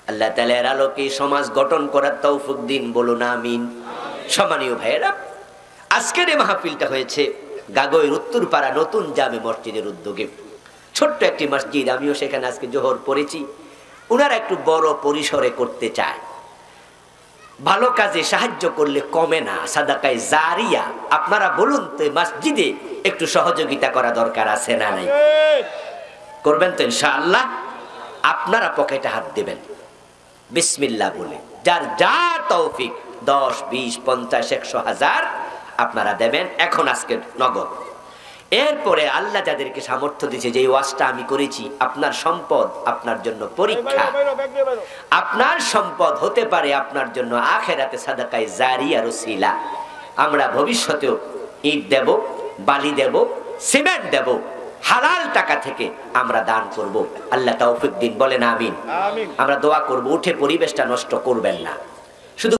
আল্লাহ তাআলা এর আলোকে সমাজ গঠন করার তৌফিক দিন, বলুন আমিন। সম্মানীয় ভাইয়েরা, আজকের এই মাহফিলটা হয়েছে গাগোয়ের উত্তরপাড়া নতুন জামে মসজিদের উদ্যোগে। ছোট্ট একটি মসজিদ, আমিও সেখানে আজকে জোহর পড়েছি। ওনারা একটু বড় পরিসরে করতে চায়। ভালো কাজে সাহায্য করলে কমে না, সাদাকায়ে জারিয়া। আপনারা বলুন তো, মসজিদে একটু সহযোগিতা করা দরকার আছে না নাই? করবেন তো ইনশাআল্লাহ? আপনারা পকেটে হাত দেবেন বিসমিল্লাহ বলে, যার যা তৌফিক 10 20 50 100 1000 আপনারা দেবেন এখন আজকে নগদ। এরপরে আল্লাহ যাদেরকে সামর্থ্য দিয়েছে, যে ওয়াজটা আমি করেছি, আপনার সম্পদ আপনার জন্য পরীক্ষা, আপনার সম্পদ হতে পারে আপনার জন্য আখিরাতে সাদাকায়ে জারিয়া ওসিলা। আমরা ভবিষ্যতেও ইট দেব, বালি দেব, সিমেন্ট দেব, হালাল টাকা থেকে আমরা দান করব। আল্লাহ তৌফিক দিন, বলেন আমিন। আমরা দোয়া করব, উঠে পরিবেশটা নষ্ট করবেন না।